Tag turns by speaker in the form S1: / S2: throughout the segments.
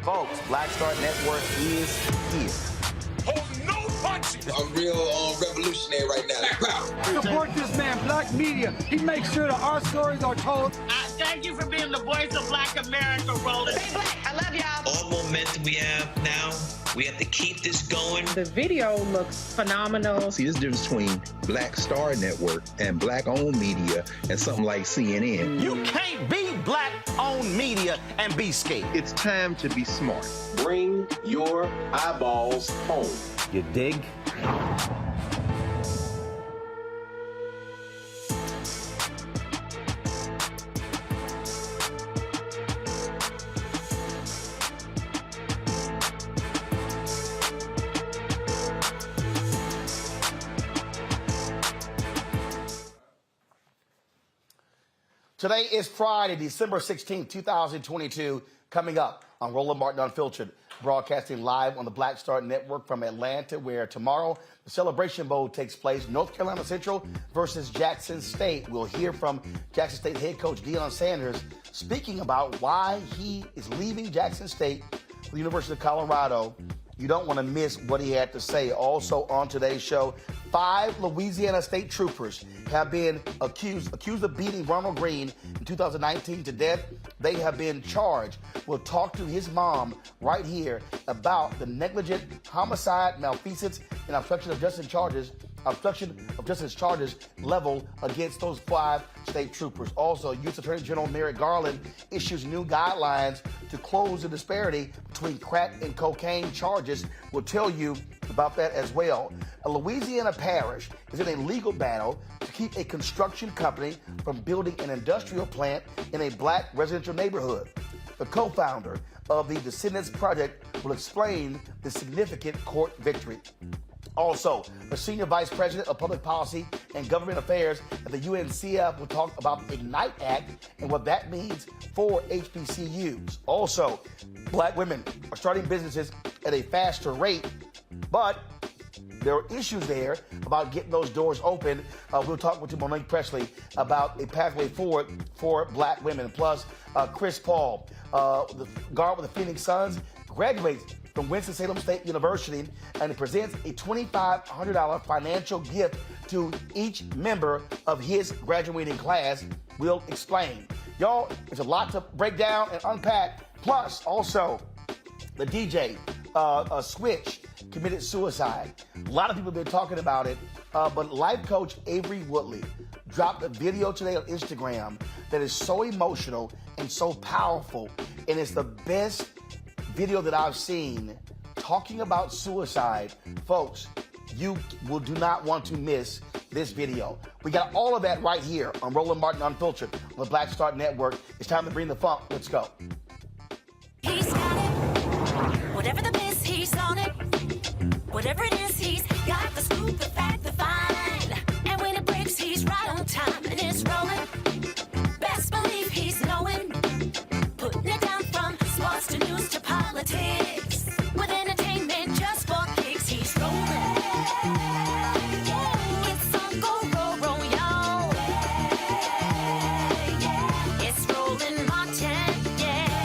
S1: Folks, Black Star Network is here.
S2: Hold no
S1: I'm real revolutionary right now.
S2: Support this man, Black Media. He makes sure that our stories are told.
S3: Thank you for being the voice of Black America, Roland.
S4: Stay black. I love y'all.
S5: All momentum we have now, we have to keep this going.
S6: The video looks phenomenal.
S7: See, there's a difference between Black Star Network and Black-owned media and something like CNN.
S8: You can't be Black-owned media and be scared.
S7: It's time to be smart.
S9: Bring your eyeballs home.
S8: You dig? Today is Friday, December 16, 2022, coming up on Roland Martin Unfiltered, broadcasting live on the Black Star Network from Atlanta, where tomorrow the Celebration Bowl takes place. North Carolina Central versus Jackson State. We'll hear from Jackson State head coach Deion Sanders speaking about why he is leaving Jackson State for the University of Colorado. You don't want to miss what he had to say. Also on today's show, 5 Louisiana state troopers have been accused of beating Ronald Greene in 2019 to death. They have been charged. We'll talk to his mom right here about the negligent homicide, malfeasance, and obstruction of justice charges level against those 5 state troopers. Also, U.S. Attorney General Merrick Garland issues new guidelines to close the disparity between crack and cocaine charges. We'll tell you about that as well. A Louisiana Parish is in a legal battle to keep a construction company from building an industrial plant in a Black residential neighborhood. The co-founder of the Descendants project will explain the significant court victory. Also, the Senior Vice President of Public Policy and Government Affairs at the UNCF will talk about the IGNITE Act and what that means for HBCUs. Also, Black women are starting businesses at a faster rate, but there are issues there about getting those doors open. We'll talk with Monique Presley about a pathway forward for Black women. Plus, Chris Paul, the guard with the Phoenix Suns, graduates from Winston-Salem State University, and it presents a $2,500 financial gift to each member of his graduating class. We'll explain. Y'all, there's a lot to break down and unpack. Plus, also, the DJ, Switch, committed suicide. A lot of people have been talking about it, but life coach Avery Woodley dropped a video today on Instagram that is so emotional and so powerful, and it's the best video that I've seen talking about suicide. Folks, you do not want to miss this video. We got all of that right here on Roland Martin Unfiltered on the Black Star Network. It's time to bring the funk. Let's go.
S10: He's got it. Whatever the miss, he's on it. Whatever it is, he's got the scoop, the fact, the find. And when it breaks, he's right on time and it's rolling. Best believe he's knowing. Putting it down from sports to news to politics. With entertainment just for kicks, he's rolling. It's on go, roll, y'all. It's Roland Martin, yeah.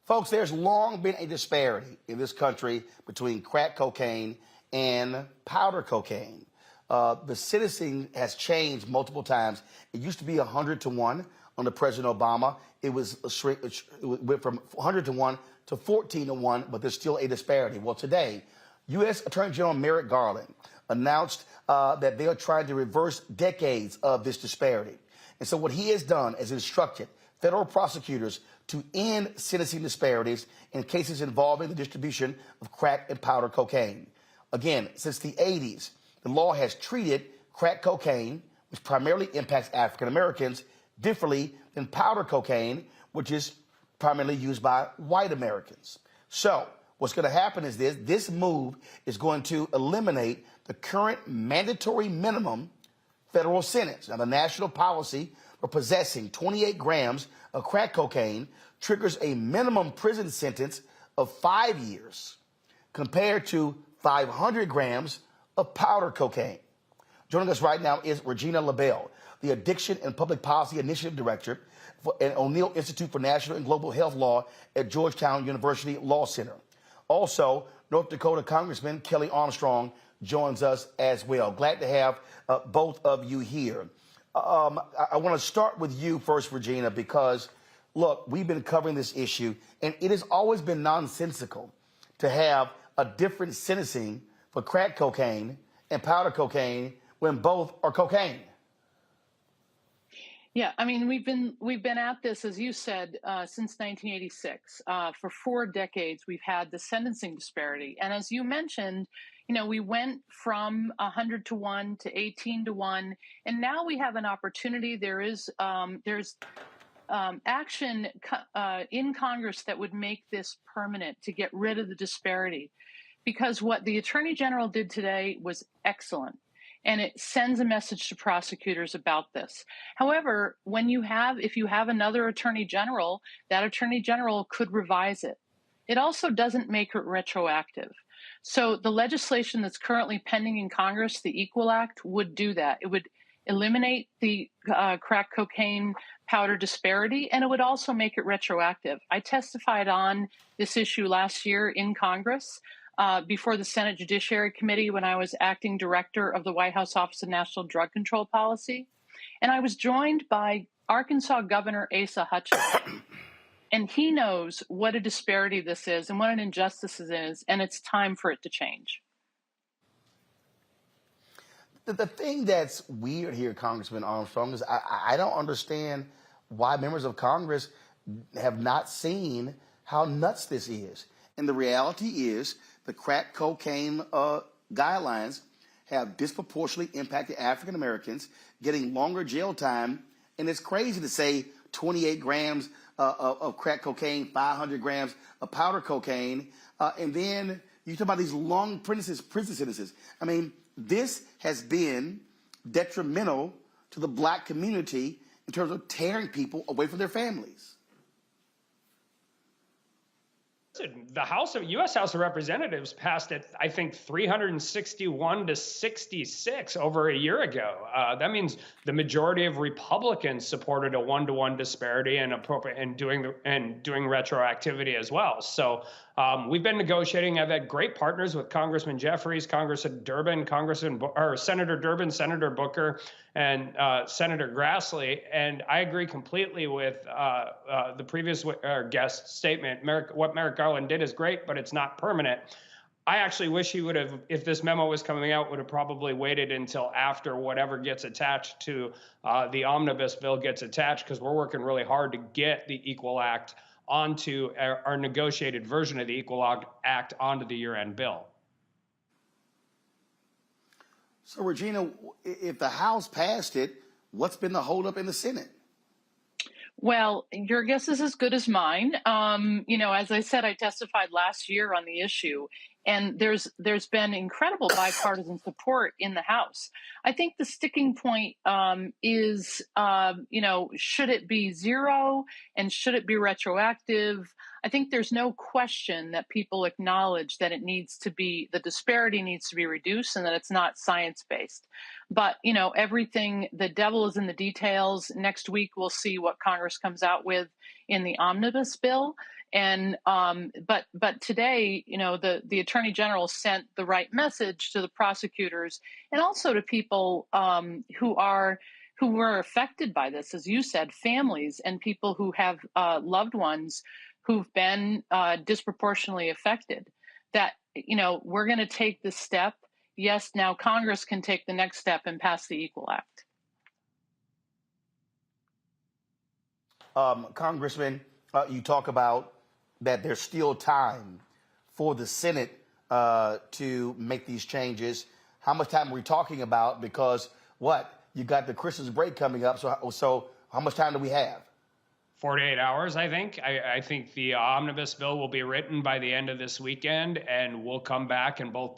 S8: Folks, there's long been a disparity in this country between crack cocaine and powder cocaine. The sentencing has changed multiple times. It used to be 100 to 1 under President Obama. It went from 100 to 1 to 14 to 1, but there's still a disparity. Well, today, U.S. Attorney General Merrick Garland announced that they are trying to reverse decades of this disparity. And so what he has done is instructed federal prosecutors to end sentencing disparities in cases involving the distribution of crack and powder cocaine. Again, since the 80s, the law has treated crack cocaine, which primarily impacts African Americans, differently than powder cocaine, which is primarily used by white Americans. So what's going to happen is this move is going to eliminate the current mandatory minimum federal sentence. Now, the national policy for possessing 28 grams of crack cocaine triggers a minimum prison sentence of 5 years compared to 500 grams of powder cocaine. Joining us right now is Regina LaBelle, the Addiction and Public Policy Initiative Director for an O'Neill Institute for National and Global Health Law at Georgetown University Law Center. Also, North Dakota Congressman Kelly Armstrong joins us as well. Glad to have both of you here. I want to start with you first, Regina, because, look, we've been covering this issue, and it has always been nonsensical to have a different sentencing for crack cocaine and powder cocaine when both are cocaine.
S4: Yeah, I mean, we've been at this, as you said, since 1986. For 4 decades, we've had the sentencing disparity. And as you mentioned, you know, we went from 100 to 1 to 18 to 1, and now we have an opportunity. There's action in Congress that would make this permanent to get rid of the disparity, because what the Attorney General did today was excellent. And it sends a message to prosecutors about this. However, if you have another attorney general, that attorney general could revise it. It also doesn't make it retroactive. So the legislation that's currently pending in Congress, the Equal Act, would do that. It would eliminate the crack cocaine powder disparity, and it would also make it retroactive. I testified on this issue last year in Congress before the Senate Judiciary Committee when I was acting director of the White House Office of National Drug Control Policy. And I was joined by Arkansas Governor Asa Hutchinson. And he knows what a disparity this is and what an injustice it is, and it's time for it to change.
S8: The thing that's weird here, Congressman Armstrong, is I don't understand why members of Congress have not seen how nuts this is. And the reality is the crack cocaine guidelines have disproportionately impacted African Americans, getting longer jail time. And it's crazy to say 28 grams of crack cocaine, 500 grams of powder cocaine. And then you talk about these long prison sentences. I mean, this has been detrimental to the black community in terms of tearing people away from their families.
S11: The U.S. House of Representatives passed it, I think, 361 to 66 over a year ago. That means the majority of Republicans supported a 1-to-1 disparity and doing retroactivity as well. So we've been negotiating. I've had great partners with Congressman Jeffries, Congressman Durbin, Senator Durbin, Senator Booker, and Senator Grassley. And I agree completely with the previous guest statement. What Merrick Garland did is great, but it's not permanent. I actually wish he would have, if this memo was coming out, would have probably waited until after whatever gets attached to the omnibus bill gets attached, because we're working really hard to get the Equal Act onto our negotiated version of the Equal Act onto the year-end bill.
S8: So, Regina, if the House passed it, what's been the holdup in the Senate?
S4: Well, your guess is as good as mine. As I said, I testified last year on the issue, and there's been incredible bipartisan support in the House. I think the sticking point is, should it be 0 and should it be retroactive? I think there's no question that people acknowledge that the disparity needs to be reduced and that it's not science-based. But, the devil is in the details. Next week, we'll see what Congress comes out with in the omnibus bill. And but today, the Attorney General sent the right message to the prosecutors and also to people who were affected by this, as you said, families and people who have loved ones who've been disproportionately affected. That we're going to take this step. Yes, now Congress can take the next step and pass the Equal Act.
S8: Congressman, you talk about that there's still time for the Senate to make these changes. How much time are we talking about? Because you got the Christmas break coming up. So how much time do we have?
S11: 48 hours, I think. I think the omnibus bill will be written by the end of this weekend, and we'll come back and both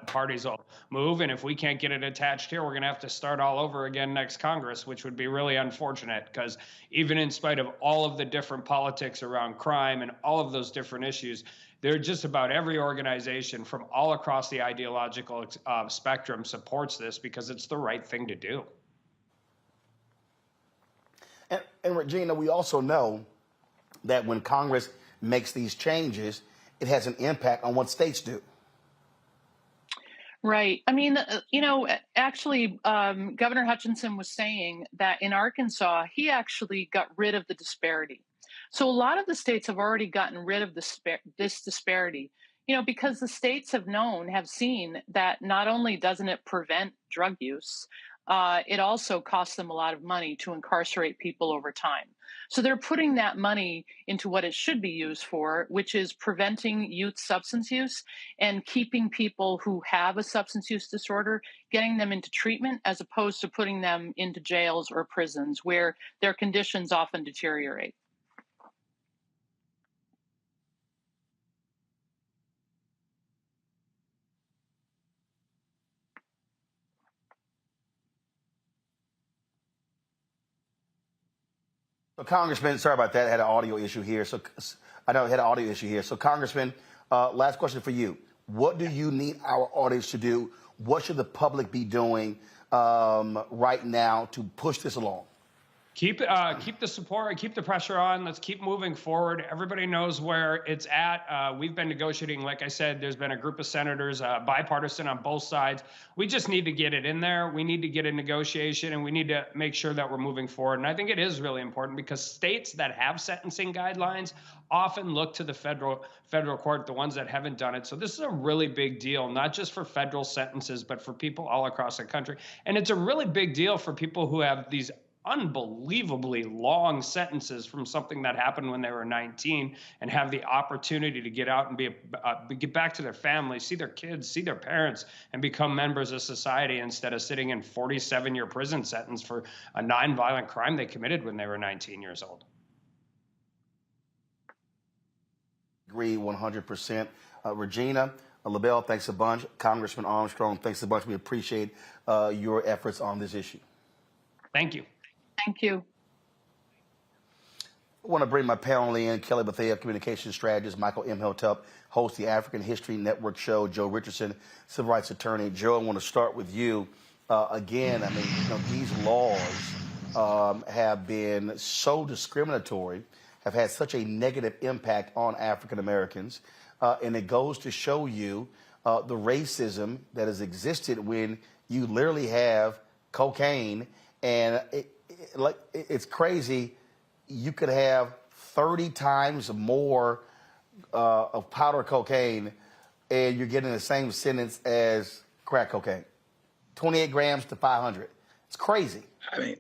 S11: parties will move. And if we can't get it attached here, we're going to have to start all over again next Congress, which would be really unfortunate, because even in spite of all of the different politics around crime and all of those different issues, there just about every organization from all across the ideological spectrum supports this because it's the right thing to do.
S8: And Regina, we also know that when Congress makes these changes, it has an impact on what states do.
S4: Right. I mean, actually, Governor Hutchinson was saying that in Arkansas, he actually got rid of the disparity. So a lot of the states have already gotten rid of this disparity, because the states have seen that not only doesn't it prevent drug use, it also costs them a lot of money to incarcerate people over time. So they're putting that money into what it should be used for, which is preventing youth substance use and keeping people who have a substance use disorder, getting them into treatment, as opposed to putting them into jails or prisons where their conditions often deteriorate.
S8: So, Congressman, sorry about that. I had an audio issue here. So, Congressman, last question for you. What do you need our audience to do? What should the public be doing right now to push this along?
S11: Keep the support, keep the pressure on. Let's keep moving forward. Everybody knows where it's at. We've been negotiating. Like I said, there's been a group of senators, bipartisan on both sides. We just need to get it in there. We need to get a negotiation, and we need to make sure that we're moving forward. And I think it is really important because states that have sentencing guidelines often look to the federal court, the ones that haven't done it. So this is a really big deal, not just for federal sentences, but for people all across the country. And it's a really big deal for people who have these unbelievably long sentences from something that happened when they were 19 and have the opportunity to get out and get back to their families, see their kids, see their parents, and become members of society instead of sitting in 47-year prison sentence for a nonviolent crime they committed when they were 19 years old.
S8: Agree 100%. Regina, LaBelle, thanks a bunch. Congressman Armstrong, thanks a bunch. We appreciate your efforts on this issue.
S11: Thank you.
S4: Thank you.
S8: I want to bring my panel in. Kelly Bethea, communications strategist. Michael M. Hilltop, host the African History Network show. Joe Richardson, civil rights attorney. Joe, I want to start with you. Again, I mean, these laws have been so discriminatory, have had such a negative impact on African Americans. And it goes to show you the racism that has existed when you literally have cocaine. And it's crazy. You could have 30 times more of powder cocaine, and you're getting the same sentence as crack cocaine. 28 grams to 500. It's crazy.
S12: I mean,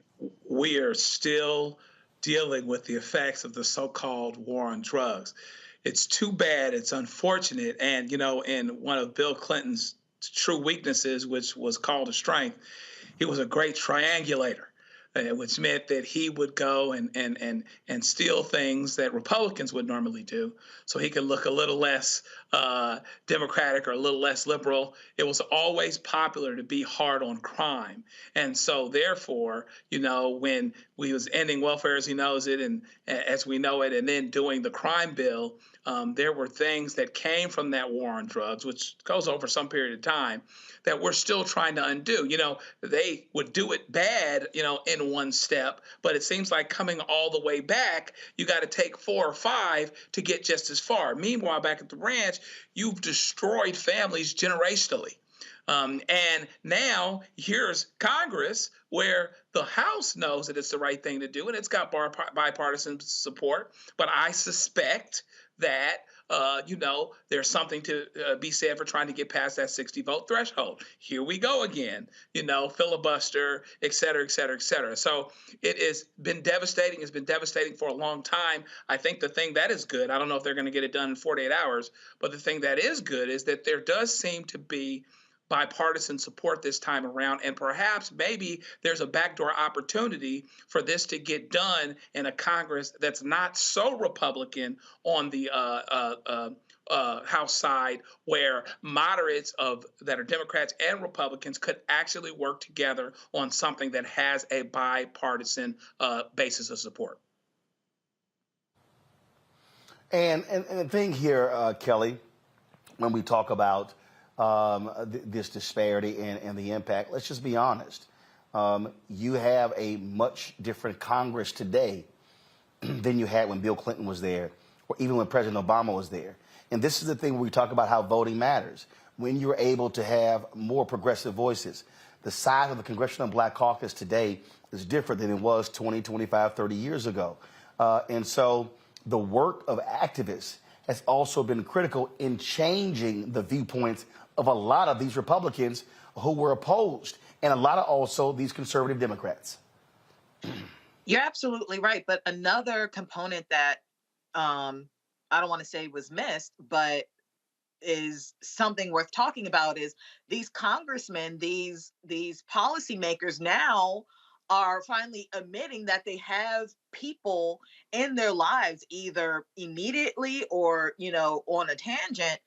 S12: we are still dealing with the effects of the so-called war on drugs. It's too bad. It's unfortunate. And, in one of Bill Clinton's true weaknesses, which was called a strength, he was a great triangulator, which meant that he would go and steal things that Republicans would normally do so he could look a little less democratic or a little less liberal. It was always popular to be hard on crime. And so therefore, when we was ending welfare as he knows it and as we know it, and then doing the crime bill, there were things that came from that war on drugs, which goes over some period of time, that we're still trying to undo. They would do it bad, in taken one step, but it seems like coming all the way back, you got to take 4 or 5 to get just as far. Meanwhile, back at the ranch, you've destroyed families generationally. And now here's Congress, where the House knows that it's the right thing to do, and it's got bipartisan support. But I suspect that, there's something to be said for trying to get past that 60-vote threshold. Here we go again, filibuster, et cetera, et cetera, et cetera. So it has been devastating. It's been devastating for a long time. I think the thing that is good, I don't know if they're going to get it done in 48 hours, but the thing that is good is that there does seem to be bipartisan support this time around, and perhaps maybe there's a backdoor opportunity for this to get done in a Congress that's not so Republican on the House side, where moderates that are Democrats and Republicans could actually work together on something that has a bipartisan basis of support.
S8: And the thing here, Kelly, when we talk about this disparity and the impact, let's just be honest. You have a much different Congress today than you had when Bill Clinton was there, or even when President Obama was there. And this is the thing where we talk about how voting matters. When you're able to have more progressive voices, the size of the Congressional Black Caucus today is different than it was 20, 25, 30 years ago. And so the work of activists has also been critical in changing the viewpoints of a lot of these Republicans who were opposed, and a lot of also these conservative Democrats.
S13: You're absolutely right. But another component that I don't want to say was missed, but is something worth talking about, is these congressmen, these policymakers now are finally admitting that they have people in their lives, either immediately or, on a tangent,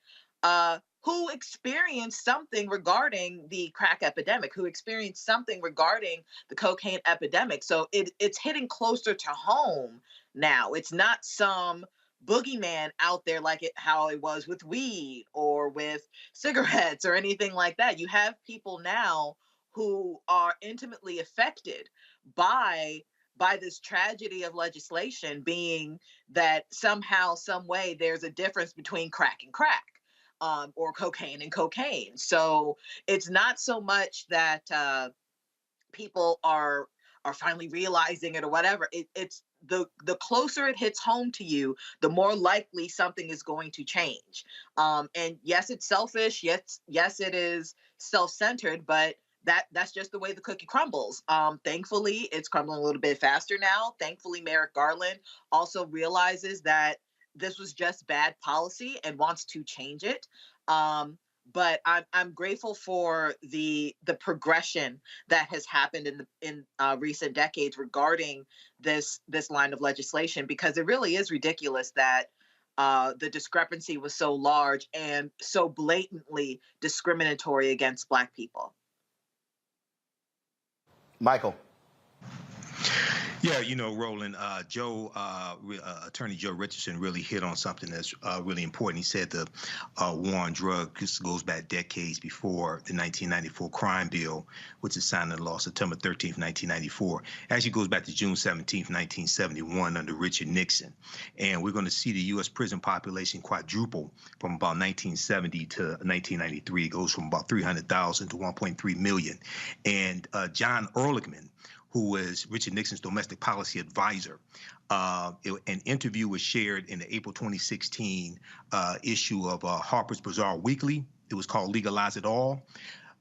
S13: who experienced something regarding the crack epidemic, who experienced something regarding the cocaine epidemic. So it's hitting closer to home now. It's not some boogeyman out there like how it was with weed or with cigarettes or anything like that. You have people now who are intimately affected by this tragedy of legislation, being that somehow, some way, there's a difference between crack and crack. Or cocaine and cocaine. So it's not so much that people are finally realizing it or whatever. It's the closer it hits home to you, the more likely something is going to change. And yes, it's selfish. Yes, it is self-centered, but that's just the way the cookie crumbles. Thankfully, it's crumbling a little bit faster now. Thankfully, Merrick Garland also realizes that this was just bad policy and wants to change it. But I'm grateful for the progression that has happened in recent decades regarding this line of legislation, because it really is ridiculous that the discrepancy was so large and so blatantly discriminatory against Black people.
S8: Michael.
S14: Yeah, Roland, Attorney Joe Richardson really hit on something that's really important. He said the war on drugs goes back decades before the 1994 crime bill, which is signed into law September 13th, 1994. Actually goes back to June 17th, 1971 under Richard Nixon. And we're going to see the U.S. prison population quadruple from about 1970 to 1993. It goes from about 300,000 to 1.3 million. And John Ehrlichman, who was Richard Nixon's domestic policy advisor. An interview was shared in the April 2016 issue of Harper's Bazaar Weekly. It was called Legalize It All.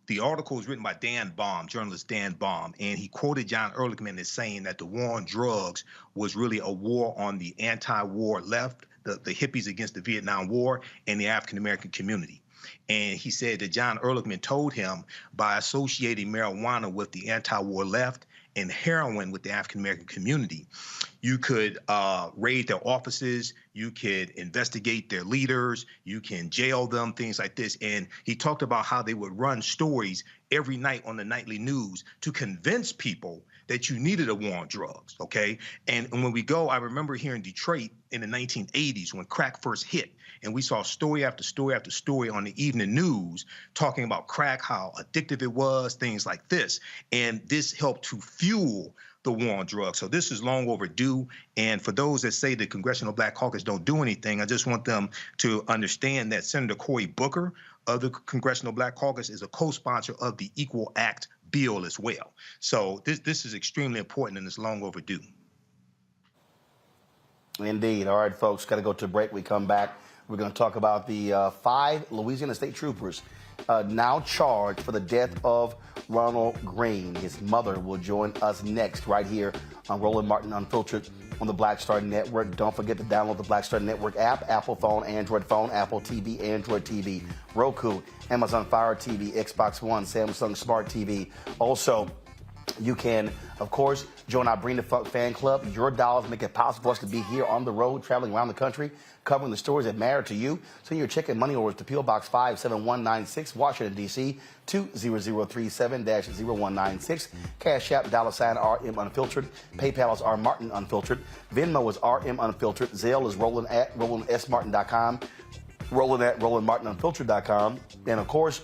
S14: The article was written by Dan Baum, journalist Dan Baum, and he quoted John Ehrlichman as saying that the war on drugs was really a war on the anti-war left, the hippies against the Vietnam War, and the African-American community. And he said that John Ehrlichman told him, by associating marijuana with the anti-war left and heroin with the African-American community, you could raid their offices, you could investigate their leaders, you can jail them, things like this. And he talked about how they would run stories every night on the nightly news to convince people that you needed a war on drugs, okay? And when we go, I remember here in Detroit in the 1980s when crack first hit, and we saw story after story after story on the evening news talking about crack, how addictive it was, things like this. And this helped to fuel the war on drugs. So this is long overdue. And for those that say the Congressional Black Caucus don't do anything, I just want them to understand that Senator Cory Booker of the Congressional Black Caucus is a co-sponsor of the Equal Act bill as well. So this is extremely important and it's long overdue.
S8: Indeed. All right, folks, got to go to a break. We come back. We're going to talk about the 5 Louisiana state troopers now charged for the death of Ronald Greene. His mother will join us next right here on Roland Martin Unfiltered on the Black Star Network. Don't forget to download the Black Star Network app, Apple phone, Android phone, Apple TV, Android TV, Roku, Amazon Fire TV, Xbox One, Samsung Smart TV. Also, you can, of course, join our Bring the Funk fan club. Your dollars make it possible for us to be here on the road, traveling around the country, covering the stories that matter to you. Send your check and money orders to P.O. Box 57196, Washington, D.C., 20037-0196. Cash App, $RM Unfiltered. PayPal is R Martin Unfiltered. Venmo is RM Unfiltered. Zelle is Roland at RolandSMartin.com. Roland at RolandMartinUnfiltered.com. And, of course,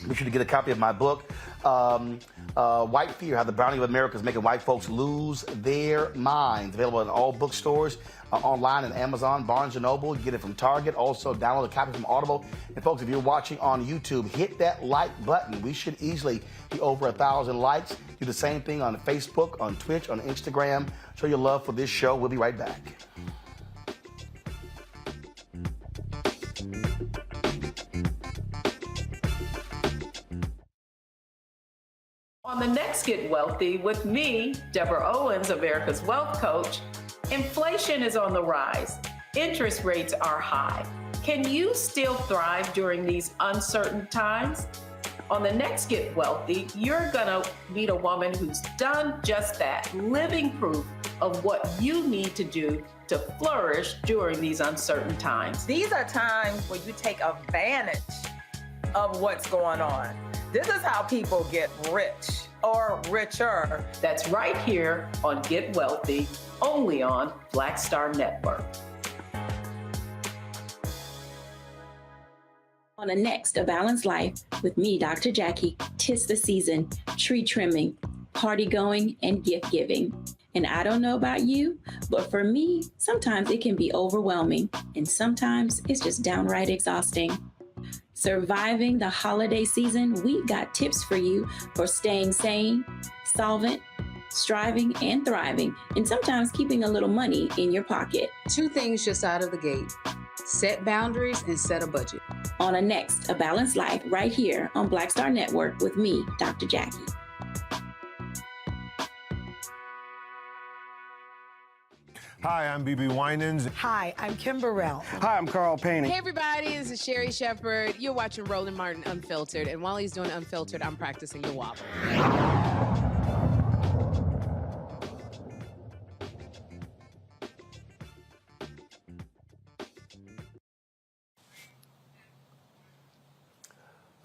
S8: be sure to get a copy of my book, White Fear, How the Browning of America is Making White Folks Lose Their Minds. Available in all bookstores, online at Amazon, Barnes & Noble. You get it from Target. Also, download a copy from Audible. And, folks, if you're watching on YouTube, hit that like button. We should easily be over 1,000 likes. Do the same thing on Facebook, on Twitch, on Instagram. Show your love for this show. We'll be right back.
S6: On the next Get Wealthy with me, Deborah Owens, America's Wealth Coach, inflation is on the rise. Interest rates are high. Can you still thrive during these uncertain times? On the next Get Wealthy, you're gonna meet a woman who's done just that, living proof of what you need to do to flourish during these uncertain times.
S15: These are times where you take advantage of what's going on. This is how people get rich or richer.
S6: That's right here on Get Wealthy, only on Black Star Network.
S16: On the next A Balanced Life with me, Dr. Jackie, 'tis the season, tree trimming, party going, and gift giving. And I don't know about you, but for me, sometimes it can be overwhelming, and sometimes it's just downright exhausting. Surviving the holiday season, we've got tips for you for staying sane, solvent, striving, and thriving, and sometimes keeping a little money in your pocket.
S17: 2 things just out of the gate: set boundaries and set a budget.
S16: On a next A Balanced Life right here on Black Star Network with me, Dr. Jackie.
S18: Hi, I'm BB Winans.
S19: Hi, I'm Kim Burrell.
S20: Hi, I'm Carl Payne.
S21: Hey, everybody, this is Sherry Shepherd. You're watching Roland Martin Unfiltered, and while he's doing Unfiltered, I'm practicing the wobble.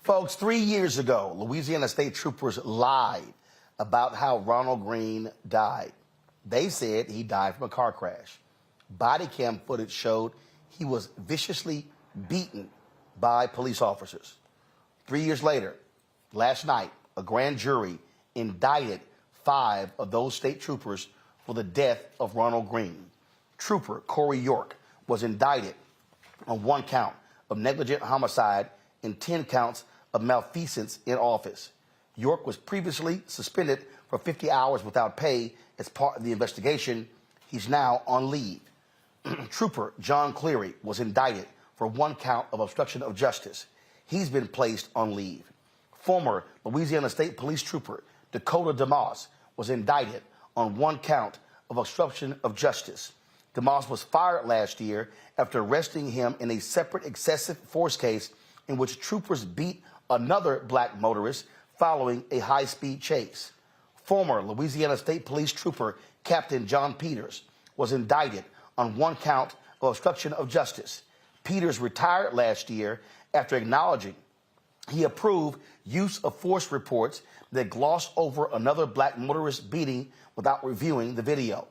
S8: Folks, 3 years ago, Louisiana state troopers lied about how Ronald Greene died. They said he died from a car crash. Body cam footage showed he was viciously beaten by police officers. 3 years later, last night, a grand jury indicted 5 of those state troopers for the death of Ronald Greene. Trooper Corey York was indicted on 1 count of negligent homicide and 10 counts of malfeasance in office. York was previously suspended for 50 hours without pay as part of the investigation. He's now on leave. Trooper John Cleary was indicted for 1 count of obstruction of justice. He's been placed on leave. Former Louisiana State Police Trooper Dakota DeMoss was indicted on 1 count of obstruction of justice. DeMoss was fired last year after arresting him in a separate excessive force case in which troopers beat another black motorist following a high-speed chase. Former Louisiana State Police Trooper Captain John Peters was indicted on 1 count of obstruction of justice. Peters retired last year after acknowledging he approved use of force reports that glossed over another black motorist beating without reviewing the video.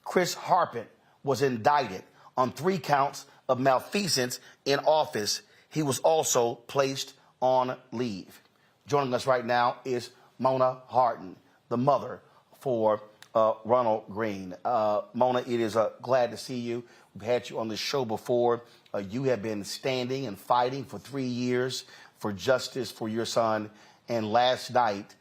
S8: Chris Harpin was indicted on 3 counts of malfeasance in office. He was also placed on leave. Joining us right now is Mona Harden, the mother for Ronald Greene. Mona, it is glad to see you. We've had you on the show before. You have been standing and fighting for 3 years for justice for your son. And last night,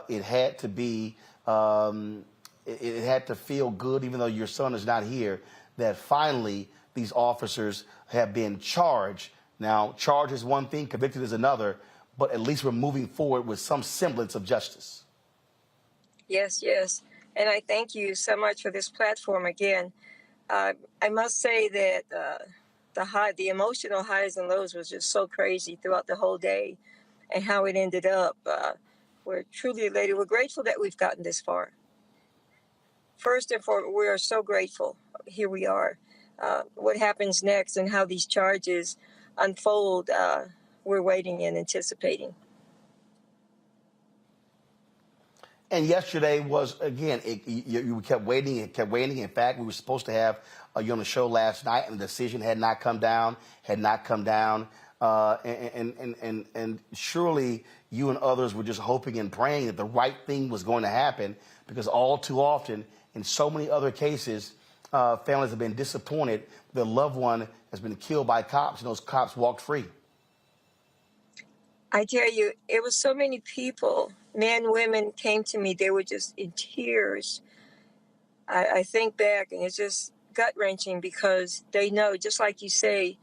S8: it had to be, it had to feel good, even though your son is not here, that finally these officers have been charged. Now, charged is one thing, convicted is another, but at least we're moving forward with some semblance of justice.
S19: Yes, yes. And I thank you so much for this platform again. I must say that the emotional highs and lows was just so crazy throughout the whole day, and how it ended up. We're truly elated. We're grateful that we've gotten this far. First and foremost, we are so grateful. Here we are. What happens next and how these charges unfold, we're waiting and anticipating.
S8: And yesterday was, again, you kept waiting and kept waiting. In fact, we were supposed to have you on the show last night, and the decision had not come down. And surely you and others were just hoping and praying that the right thing was going to happen, because all too often, in so many other cases, families have been disappointed. Their loved one has been killed by cops, and those cops walked free.
S19: I tell you, it was so many people, men, women, came to me. They were just in tears. I think back, and it's just gut-wrenching, because they know, just like you say,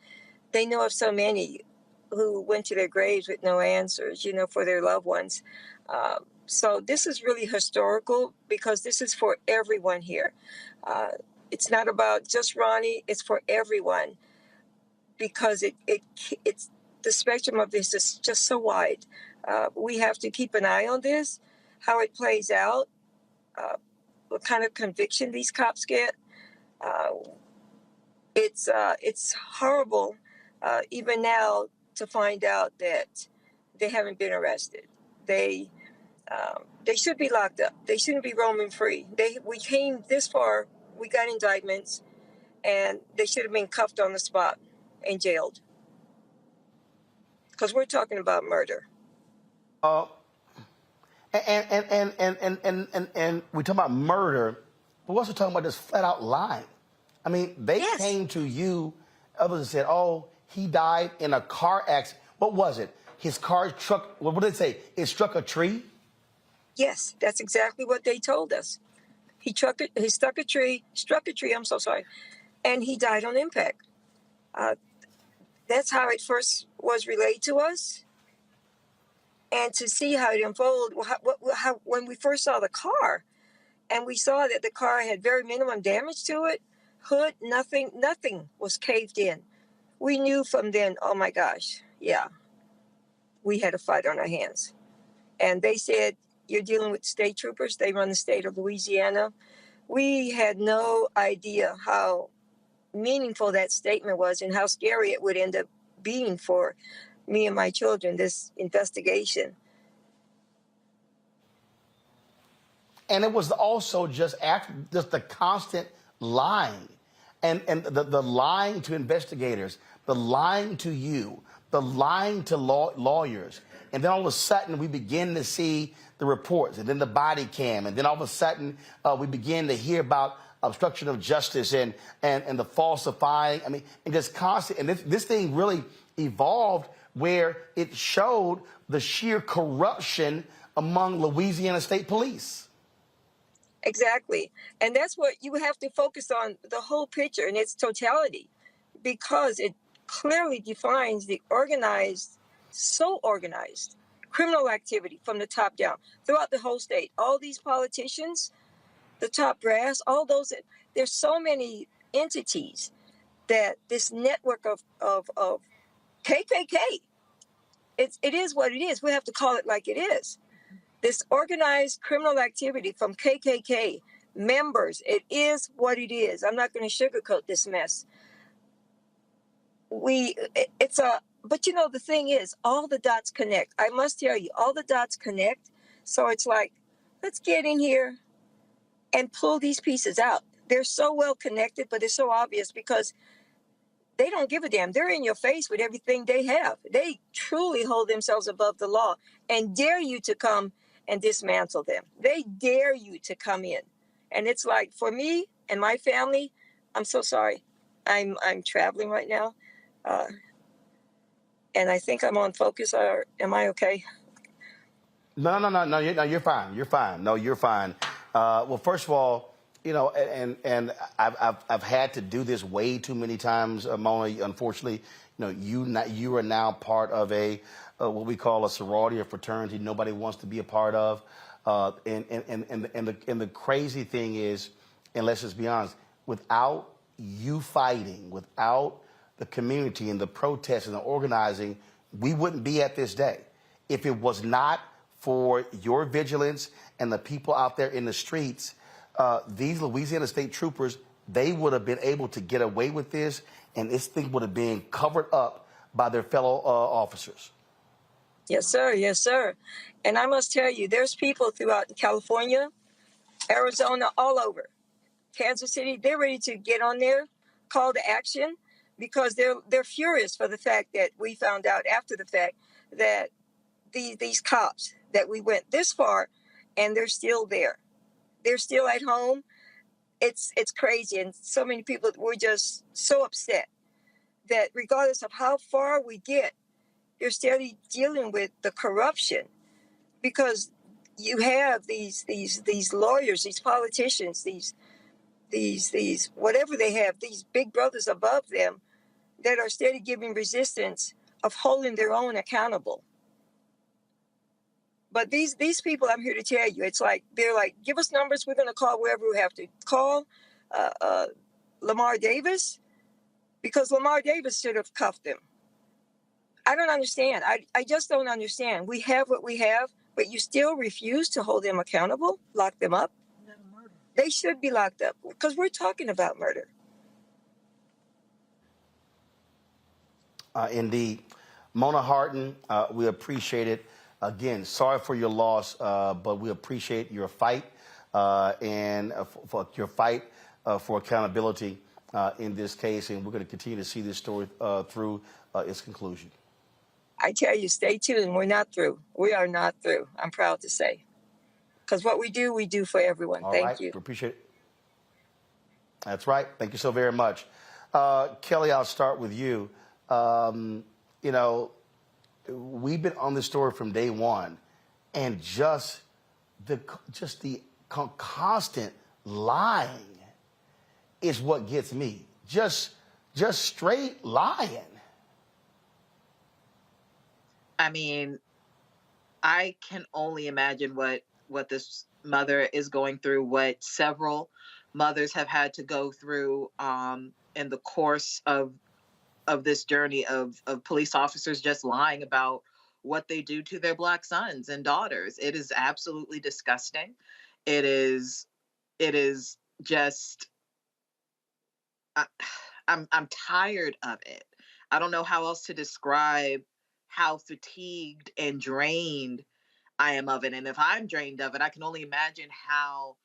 S19: they know of so many who went to their graves with no answers, for their loved ones. So this is really historical, because this is for everyone here. It's not about just Ronnie, it's for everyone, because it's the spectrum of this is just so wide. We have to keep an eye on this, how it plays out, what kind of conviction these cops get. It's horrible, even now, to find out that they haven't been arrested. They should be locked up. They shouldn't be roaming free. We came this far, we got indictments, and they should have been cuffed on the spot and jailed. Because we're talking about murder.
S8: And we talk about murder, but we're also talking about this flat out lying. I mean, they came to you, others said, "Oh, he died in a car accident." What was it? His car struck, what did they say? It struck a tree?
S19: Yes, that's exactly what they told us. He struck a tree, I'm so sorry, and he died on impact. That's how it first was relayed to us. And to see how it unfolded, when we first saw the car, and we saw that the car had very minimum damage to it, hood, nothing was caved in. We knew from then, oh my gosh, yeah, we had a fight on our hands. And they said, you're dealing with state troopers. They run the state of Louisiana. We had no idea how meaningful that statement was and how scary it would end up being for me and my children, this investigation.
S8: And it was also just the constant lying and the lying to investigators, the lying to you, the lying to lawyers. And then all of a sudden we begin to see the reports, and then the body cam, and then all of a sudden we begin to hear about obstruction of justice and the falsifying. I mean, and just constant. And this thing really evolved where it showed the sheer corruption among Louisiana State Police.
S19: Exactly. And that's what you have to focus on, the whole picture in its totality, because it clearly defines the so organized criminal activity from the top down throughout the whole state. All these politicians, the top brass, all those, there's so many entities that this network of KKK, it is what it is. We have to call it like it is. This organized criminal activity from KKK members, it is what it is. I'm not going to sugarcoat this mess. But the thing is, all the dots connect. I must tell you, all the dots connect. So it's like, let's get in here and pull these pieces out. They're so well connected, but it's so obvious because they don't give a damn. They're in your face with everything they have. They truly hold themselves above the law and dare you to come and dismantle them. They dare you to come in And it's like, for me and my family, I'm so sorry. I'm traveling right now. And I think I'm on focus. Or am I okay?
S8: No, you're fine. You're fine. No, you're fine. Well, first of all, you know, and I've had to do this way too many times, Mona. Unfortunately, you know, you are now part of a what we call a sorority or fraternity nobody wants to be a part of. And the crazy thing is, and let's just be honest, without you fighting, without the community and the protests and the organizing, we wouldn't be at this day. If it was not for your vigilance and the people out there in the streets, these Louisiana State Troopers, they would have been able to get away with this, and this thing would have been covered up by their fellow officers.
S19: Yes, sir. Yes, sir. And I must tell you, there's people throughout California, Arizona, all over. Kansas City, they're ready to get on there, call to action, because they're furious for the fact that we found out after the fact that these cops, that we went this far and they're still there. They're still at home. It's crazy. And so many people were just so upset that regardless of how far we get, you're still dealing with the corruption, because you have these lawyers, these politicians, these whatever they have, these big brothers above them that are steady giving resistance of holding their own accountable. But these people, I'm here to tell you, it's like, they're like, give us numbers, we're going to call wherever we have to call. Lamar Davis, because Lamar Davis should have cuffed him. I don't understand. I just don't understand. We have what we have, but you still refuse to hold them accountable, lock them up. They should be locked up, because we're talking about murder.
S8: Indeed. Mona Harton, we appreciate it. Again, sorry for your loss, but we appreciate your fight and for your fight for accountability in this case, and we're going to continue to see this story through its conclusion.
S19: I tell you, stay tuned. We're not through. We are not through. I'm proud to say. Because what we do for everyone.
S8: All
S19: Thank
S8: right.
S19: you.
S8: We appreciate it. That's right. Thank you so very much. Kelly, I'll start with you. You know, we've been on this story from day one, and just the constant lying is what gets me. Just straight lying.
S13: I mean, I can only imagine what this mother is going through, what several mothers have had to go through in the course of this journey of police officers just lying about what they do to their Black sons and daughters. It is absolutely disgusting. It is just, I'm tired of it. I don't know how else to describe how fatigued and drained I am of it. And if I'm drained of it, I can only imagine how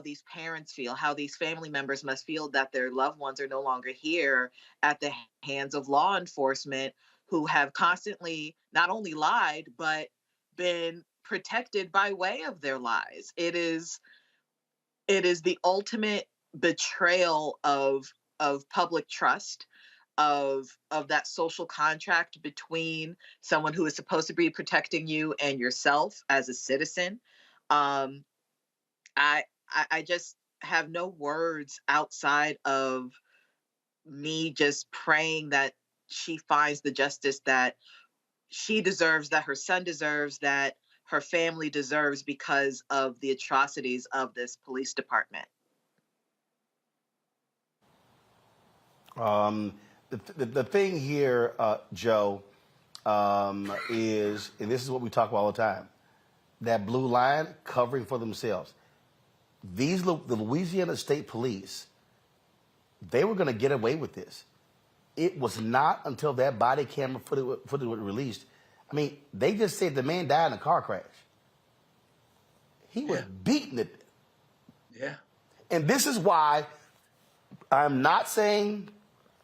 S13: these parents feel, how these family members must feel that their loved ones are no longer here at the hands of law enforcement, who have constantly not only lied, but been protected by way of their lies. It is the ultimate betrayal of public trust, of that social contract between someone who is supposed to be protecting you and yourself as a citizen. I just have no words outside of me just praying that she finds the justice that she deserves, that her son deserves, that her family deserves, because of the atrocities of this police department.
S8: The thing here, Joe, is, and this is what we talk about all the time, that blue line covering for themselves. The Louisiana State Police, they were going to get away with this. It was not until that body camera footage was released. I mean, they just said the man died in a car crash. He was beaten to death.
S12: Yeah.
S8: And this is why I'm not saying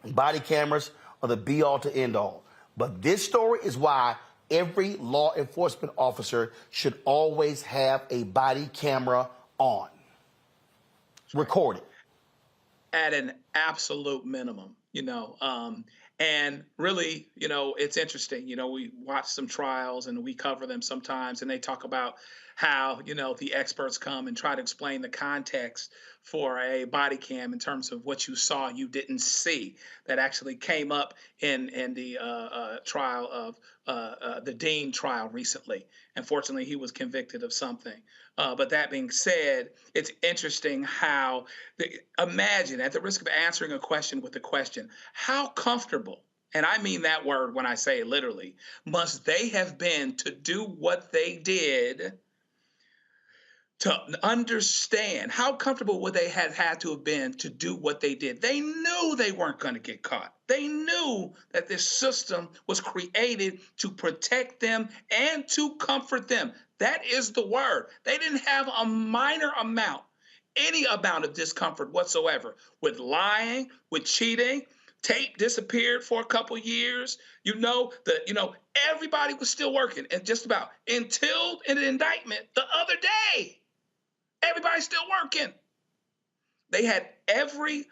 S8: body cameras are the be-all to end-all. But this story is why every law enforcement officer should always have a body camera on. recorded
S12: at an absolute minimum, and really, it's interesting. We watch some trials and we cover them sometimes, and they talk about how, the experts come and try to explain the context for a body cam in terms of what you saw you didn't see that actually came up in the trial of the Dean trial recently. Unfortunately, he was convicted of something. But that being said, it's interesting how, imagine, at the risk of answering a question with a question, how comfortable, and I mean that word when I say it literally, must they have been to do what they did, to understand how comfortable would they have had to have been to do what they did? They knew they weren't going to get caught. They knew that this system was created to protect them and to comfort them. That is the word. They didn't have a minor amount, any amount of discomfort whatsoever with lying, with cheating. Tape disappeared for a couple years. Everybody was still working, and just about until an indictment the other day. Everybody's still working. They had every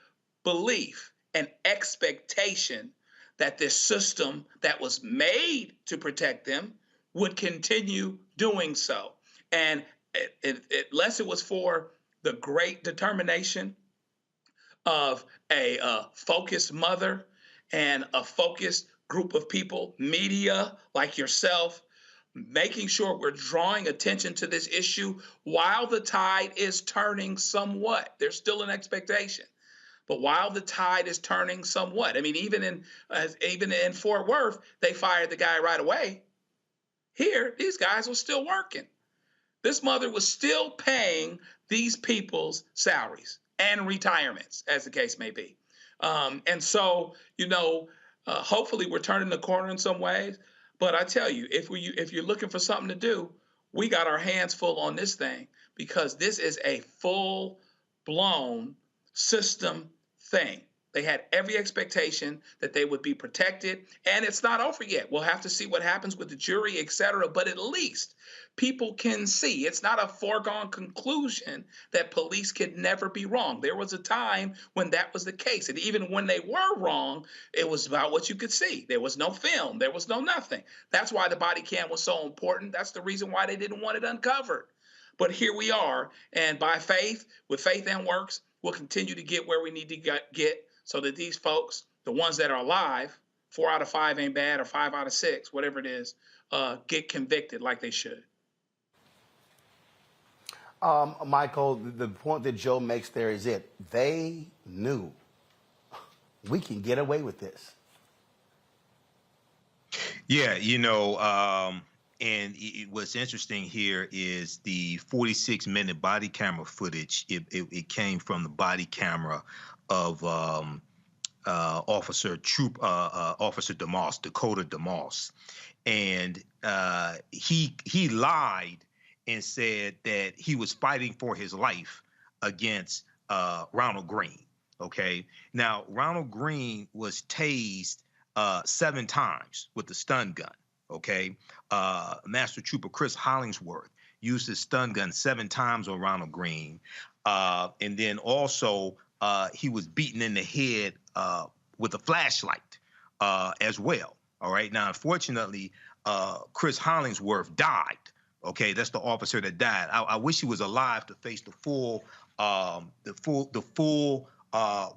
S12: belief and expectation that this system that was made to protect them would continue doing so. And unless it was for the great determination of a focused mother and a focused group of people, media like yourself, making sure we're drawing attention to this issue while the tide is turning somewhat. There's still an expectation, but while the tide is turning somewhat, I mean, even in Fort Worth, they fired the guy right away. Here, these guys were still working. This mother was still paying these people's salaries and retirements, as the case may be. And so, hopefully we're turning the corner in some ways. But I tell you, if you're looking for something to do, we got our hands full on this thing, because this is a full-blown system thing. They had every expectation that they would be protected, and it's not over yet. We'll have to see what happens with the jury, et cetera, but at least people can see. It's not a foregone conclusion that police could never be wrong. There was a time when that was the case, and even when they were wrong, it was about what you could see. There was no film. There was no nothing. That's why the body cam was so important. That's the reason why they didn't want it uncovered. But here we are, and by faith, with faith and works, we'll continue to get where we need to get, so that these folks, the ones that are alive, 4 out of 5 ain't bad, or 5 out of 6, whatever it is, get convicted like they should.
S8: Michael, the point that Joe makes there is it. They knew we can get away with this.
S14: Yeah, and what's interesting here is the 46-minute body camera footage. It came from the body camera of Officer DeMoss, Dakota DeMoss, and he lied and said that he was fighting for his life against Ronald Greene. Okay, now Ronald Greene was tased 7 times with the stun gun. Okay, Master Trooper Chris Hollingsworth used his stun gun 7 times on Ronald Greene, and then also he was beaten in the head with a flashlight as well. All right, now unfortunately, Chris Hollingsworth died. Okay, that's the officer that died. I wish he was alive to face the full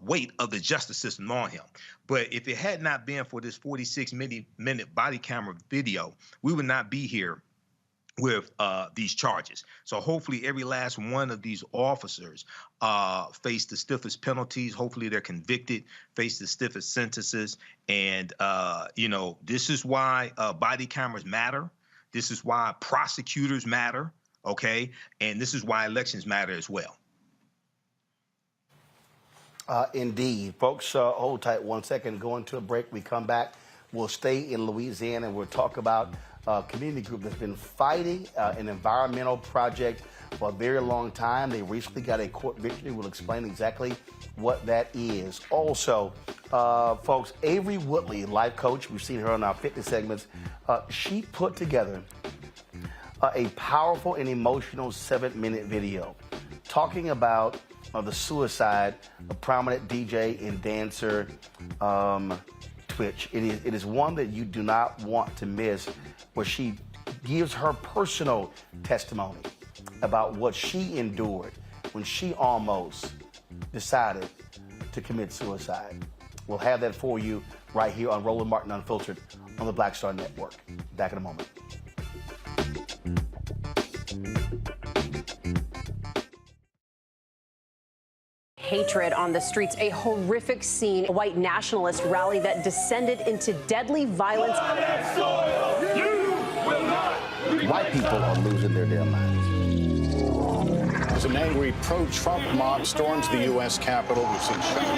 S14: weight of the justice system on him. But if it had not been for this 46-minute body camera video, we would not be here with these charges. So hopefully every last one of these officers face the stiffest penalties. Hopefully they're convicted, face the stiffest sentences. And, this is why body cameras matter. This is why prosecutors matter, okay? And this is why elections matter as well.
S8: Indeed. Folks, hold tight 1 second. Go into a break. We come back. We'll stay in Louisiana, and we'll talk about a community group that's been fighting an environmental project for a very long time. They recently got a court victory. We'll explain exactly what that is. Also, folks, Avery Woodley, life coach, we've seen her on our fitness segments. She put together a powerful and emotional 7-minute video talking about of the suicide of prominent DJ and dancer Twitch. It is one that you do not want to miss, where she gives her personal testimony about what she endured when she almost decided to commit suicide. We'll have that for you right here on Roland Martin Unfiltered on the Black Star Network. Back in a moment.
S20: Hatred on the streets, a horrific scene, a white nationalist rally that descended into deadly violence.
S8: White people are losing their damn minds.
S22: As an angry pro-Trump mob storms the U.S. Capitol, we've seen shooting.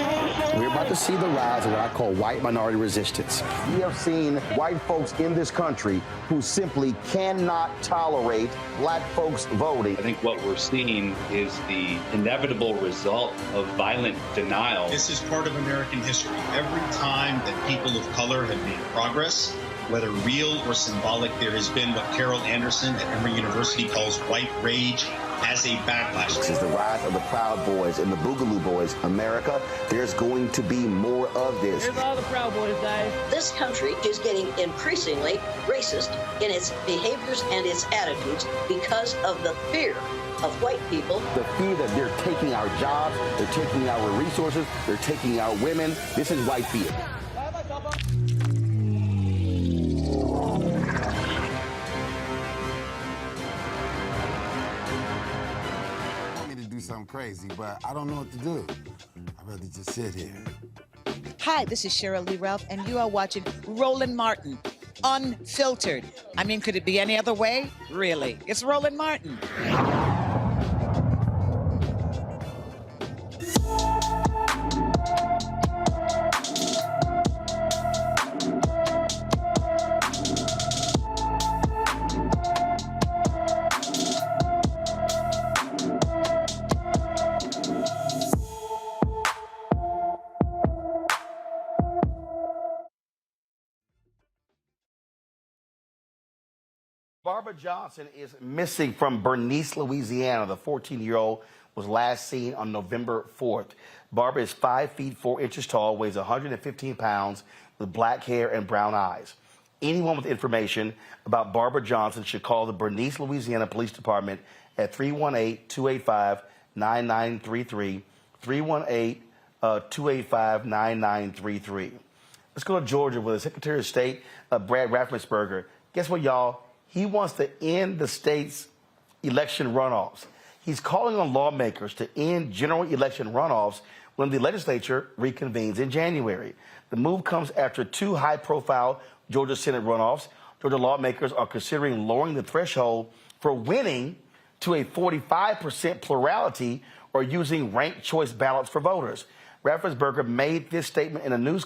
S8: We're about to see the rise of what I call white minority resistance. We have seen white folks in this country who simply cannot tolerate black folks voting.
S23: I think what we're seeing is the inevitable result of violent denial.
S24: This is part of American history. Every time that people of color have made progress, whether real or symbolic, there has been what Carol Anderson at Emory University calls white rage as a backlash.
S8: This is the rise of the Proud Boys and the Boogaloo Boys. America, there's going to be more of this.
S25: Here's all the Proud Boys, guys.
S26: This country is getting increasingly racist in its behaviors and its attitudes because of the fear of white people.
S8: The fear that they're taking our jobs, they're taking our resources, they're taking our women. This is white fear.
S27: Something crazy, but I don't know what to do. I'd rather just sit here.
S28: Hi, this is Cheryl Lee Ralph, and you are watching Roland Martin, Unfiltered. I mean, could it be any other way? Really? It's Roland Martin.
S8: Barbara Johnson is missing from Bernice, Louisiana. The 14-year-old was last seen on November 4th. Barbara is 5 feet 4 inches tall, weighs 115 pounds, with black hair and brown eyes. Anyone with information about Barbara Johnson should call the Bernice, Louisiana Police Department at 318-285-9933, 318-285-9933. Let's go to Georgia with the Secretary of State, Brad Raffensperger. Guess what, y'all? He wants to end the state's election runoffs. He's calling on lawmakers to end general election runoffs when the legislature reconvenes in January. The move comes after 2 high-profile Georgia Senate runoffs. Georgia lawmakers are considering lowering the threshold for winning to a 45% plurality or using ranked choice ballots for voters. Raffensperger made this statement in a news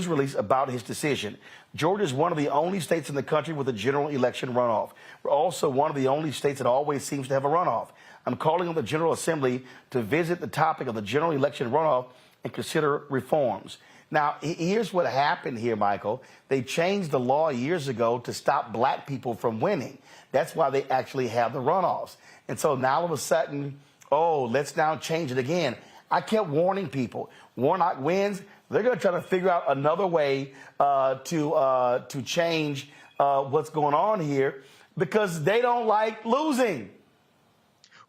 S8: release about his decision. Georgia is one of the only states in the country with a general election runoff. We're also one of the only states that always seems to have a runoff. I'm calling on the General Assembly to visit the topic of the general election runoff and consider reforms. Now, here's what happened here, Michael. They changed the law years ago to stop black people from winning. That's why they actually have the runoffs. And so now all of a sudden, let's now change it again. I kept warning people. Warnock wins. They're going to try to figure out another way to change what's going on here because they don't like losing.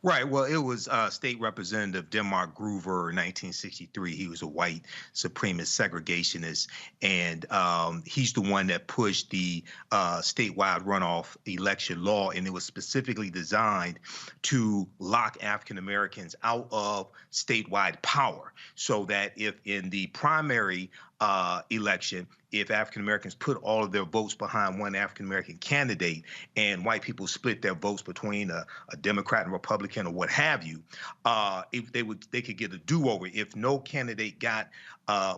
S14: Right. Well, it was State Representative Denmark Groover in 1963. He was a white supremacist segregationist, and he's the one that pushed the statewide runoff election law, and it was specifically designed to lock African Americans out of statewide power, so that if in the primary election, if African Americans put all of their votes behind one African American candidate and white people split their votes between a Democrat and Republican or what have you, if they could get a do-over. If no candidate got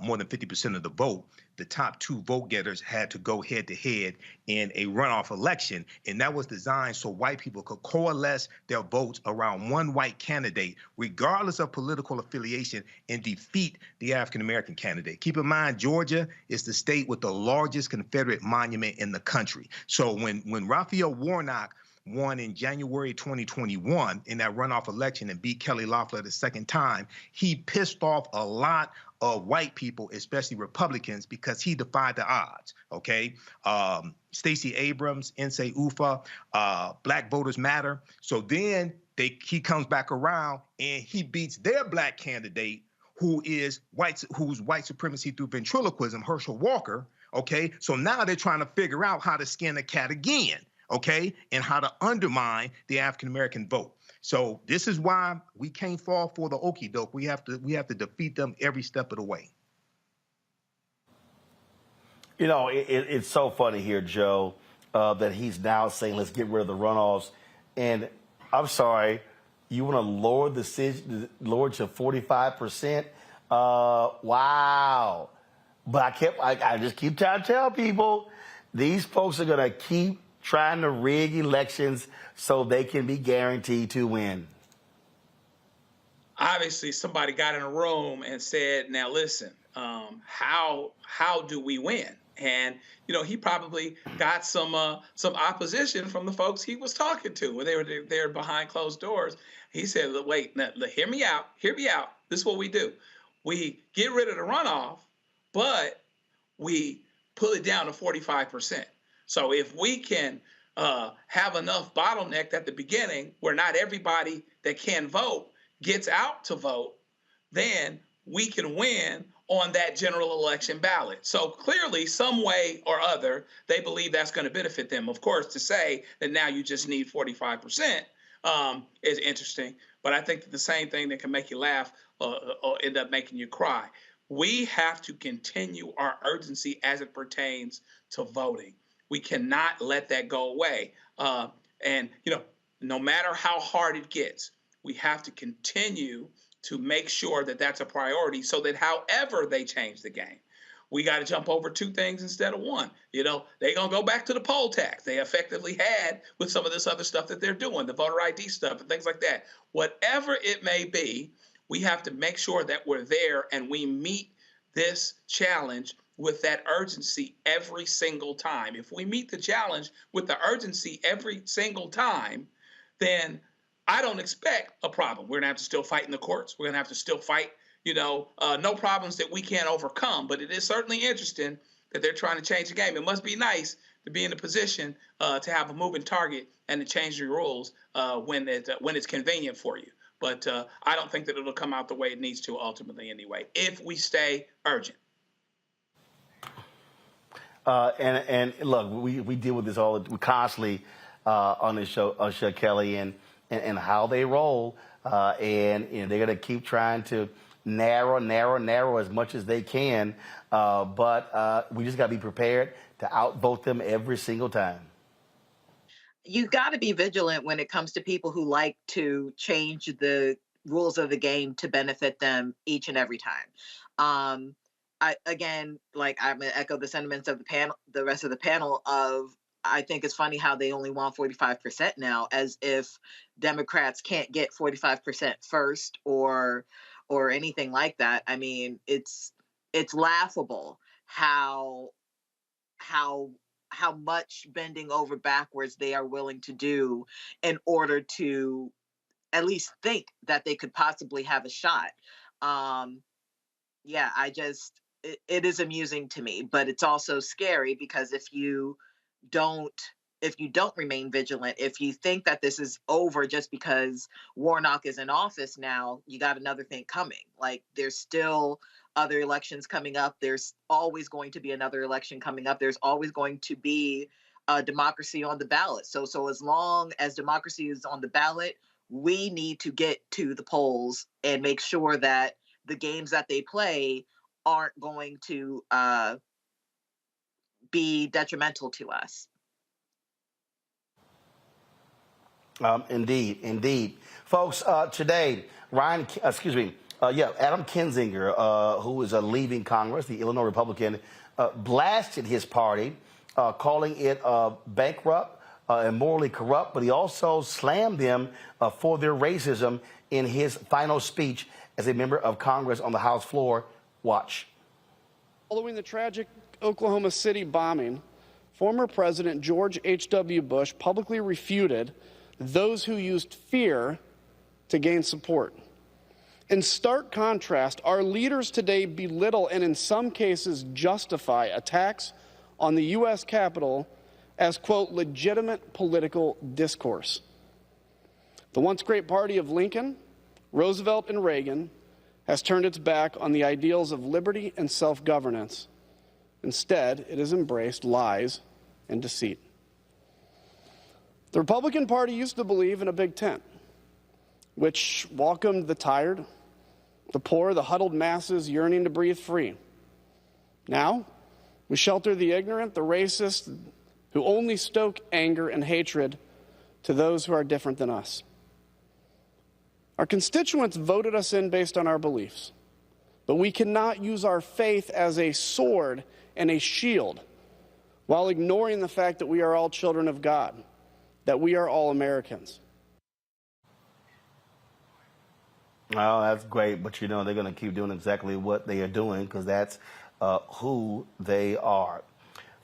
S14: more than 50% of the vote, the top 2 vote getters had to go head-to-head in a runoff election, and that was designed so white people could coalesce their votes around one white candidate, regardless of political affiliation, and defeat the African-American candidate. Keep in mind, Georgia is the state with the largest Confederate monument in the country. So when Raphael Warnock won in January 2021 in that runoff election and beat Kelly Loeffler the second time, he pissed off a lot of white people, especially Republicans, because he defied the odds, okay? Stacey Abrams, Nsé Ufah, Black Voters Matter. So then he comes back around and he beats their black candidate, who's white supremacy through ventriloquism, Herschel Walker, okay? So now they're trying to figure out how to skin a cat again, okay? And how to undermine the African-American vote. So this is why we can't fall for the okie doke. We have to defeat them every step of the way.
S8: You know, it's so funny here, Joe, that he's now saying, let's get rid of the runoffs. And I'm sorry, you want to lower to 45%? Wow. But I just keep trying to tell people, these folks are going to keep trying to rig elections so they can be guaranteed to win.
S12: Obviously, somebody got in a room and said, now listen, how do we win? And, you know, he probably got some opposition from the folks he was talking to when they were behind closed doors. He said, wait, now, hear me out. This is what we do. We get rid of the runoff, but we pull it down to 45%. So if we can have enough bottleneck at the beginning where not everybody that can vote gets out to vote, then we can win on that general election ballot. So clearly, some way or other, they believe that's going to benefit them. Of course, to say that now you just need 45% is interesting. But I think that the same thing that can make you laugh or end up making you cry. We have to continue our urgency as it pertains to voting. We cannot let that go away. And, you know, no matter how hard it gets, we have to continue to make sure that that's a priority so that however they change the game, we got to jump over two things instead of one. You know, they're going to go back to the poll tax they effectively had with some of this other stuff that they're doing, the voter ID stuff and things like that. Whatever it may be, we have to make sure that we're there and we meet this challenge with that urgency every single time. If we meet the challenge with the urgency every single time, then I don't expect a problem. We're going to have to still fight in the courts. We're going to have to still fight, you know, no problems that we can't overcome. But it is certainly interesting that they're trying to change the game. It must be nice to be in a position to have a moving target and to change your rules when it's convenient for you. But I don't think that it'll come out the way it needs to ultimately anyway, if we stay urgent.
S8: And look, we deal with this constantly on this show, Kelly, and how they roll. And you know, they're going to keep trying to narrow as much as they can. But we just got to be prepared to outvote them every single time.
S13: You got to be vigilant when it comes to people who like to change the rules of the game to benefit them each and every time. I'm going to echo the sentiments of the panel, the rest of the panel of, I think it's funny how they only want 45% now, as if Democrats can't get 45% first or anything like that. I mean, it's laughable how much bending over backwards they are willing to do in order to at least think that they could possibly have a shot. It is amusing to me, but it's also scary because if you don't remain vigilant, if you think that this is over just because Warnock is in office now, you got another thing coming. Like, there's still other elections coming up. There's always going to be another election coming up. There's always going to be democracy on the ballot. So as long as democracy is on the ballot, we need to get to the polls and make sure that the games that they play aren't going to be detrimental to us.
S8: Indeed. Folks, today, Adam Kinzinger, who is leaving Congress, the Illinois Republican, blasted his party, calling it bankrupt and morally corrupt, but he also slammed them for their racism in his final speech as a member of Congress on the House floor. Watch.
S1: Following the tragic Oklahoma City bombing, former President George H.W. Bush publicly refuted those who used fear to gain support. In stark contrast, our leaders today belittle and in some cases justify attacks on the U.S. Capitol as, quote, legitimate political discourse. The once great party of Lincoln, Roosevelt, and Reagan has turned its back on the ideals of liberty and self-governance. Instead, it has embraced lies and deceit. The Republican Party used to believe in a big tent, which welcomed the tired, the poor, the huddled masses yearning to breathe free. Now, we shelter the ignorant, the racist, who only stoke anger and hatred to those who are different than us. Our constituents voted us in based on our beliefs, but we cannot use our faith as a sword and a shield while ignoring the fact that we are all children of God, that we are all Americans.
S8: Oh, that's great, but you know they're going to keep doing exactly what they are doing because that's who they are.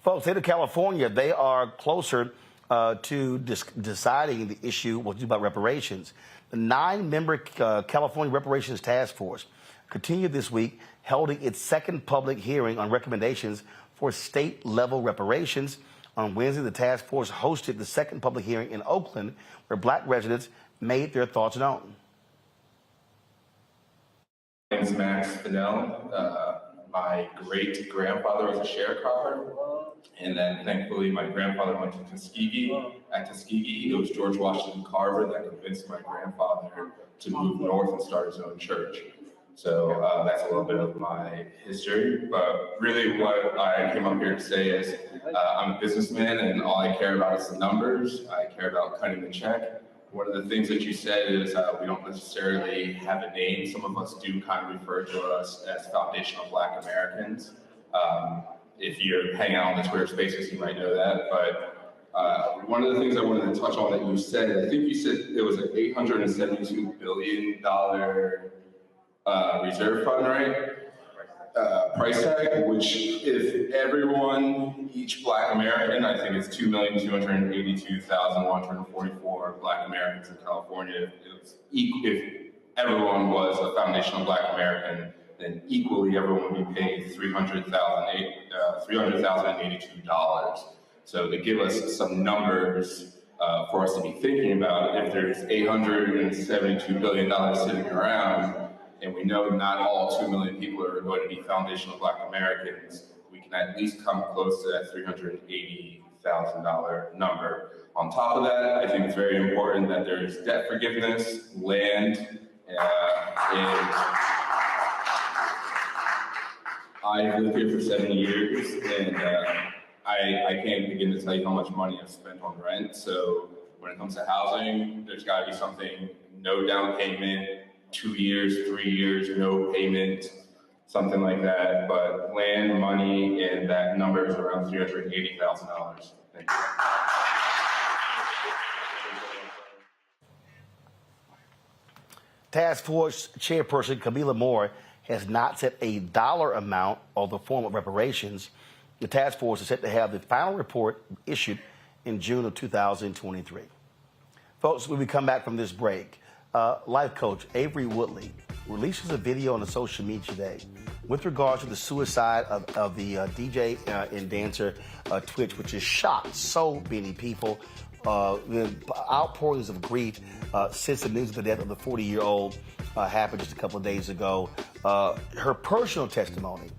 S8: Folks, state of California, they are closer to deciding the issue about reparations. The 9-member California Reparations Task Force continued this week, holding its second public hearing on recommendations for state-level reparations. On Wednesday, the task force hosted the second public hearing in Oakland, where black residents made their thoughts known.
S2: My name is Max Fennell. My great-grandfather was a sharecropper, and then thankfully my grandfather went to Tuskegee. At Tuskegee, it was George Washington Carver that convinced my grandfather to move north and start his own church. So that's a little bit of my history, but really what I came up here to say is I'm a businessman and all I care about is the numbers. I care about cutting the check. One of the things that you said is we don't necessarily have a name. Some of us do kind of refer to us as foundational Black Americans. If you're hanging out on the Twitter spaces, you might know that. But one of the things I wanted to touch on that you said, I think you said it was an $872 billion reserve fund, right? Price tag, which if everyone, each Black American, I think it's 2,282,144 Black Americans in California, if everyone was a foundational Black American, then equally everyone would be paid $300,082. So to give us some numbers for us to be thinking about, if there's $872 billion sitting around, and we know not all 2 million people are going to be foundational Black Americans, we can at least come close to that $380,000 number. On top of that, I think it's very important that there's debt forgiveness, land, and I've lived here for 7 years, and I can't begin to tell you how much money I've spent on rent. So when it comes to housing, there's got to be something, no down payment, 2 years, 3 years, no payment, something like that. But land, money, and that number is around $380,000. Thank you.
S8: Task Force Chairperson Camila Moore has not set a dollar amount or the form of reparations. The task force is set to have the final report issued in June of 2023. Folks, when we come back from this break, life coach Avery Woodley releases a video on the social media today with regards to the suicide of the DJ and dancer Twitch, which has shocked so many people. The outpourings of grief since the news of the death of the 40-year-old happened just a couple of days ago. Her personal testimony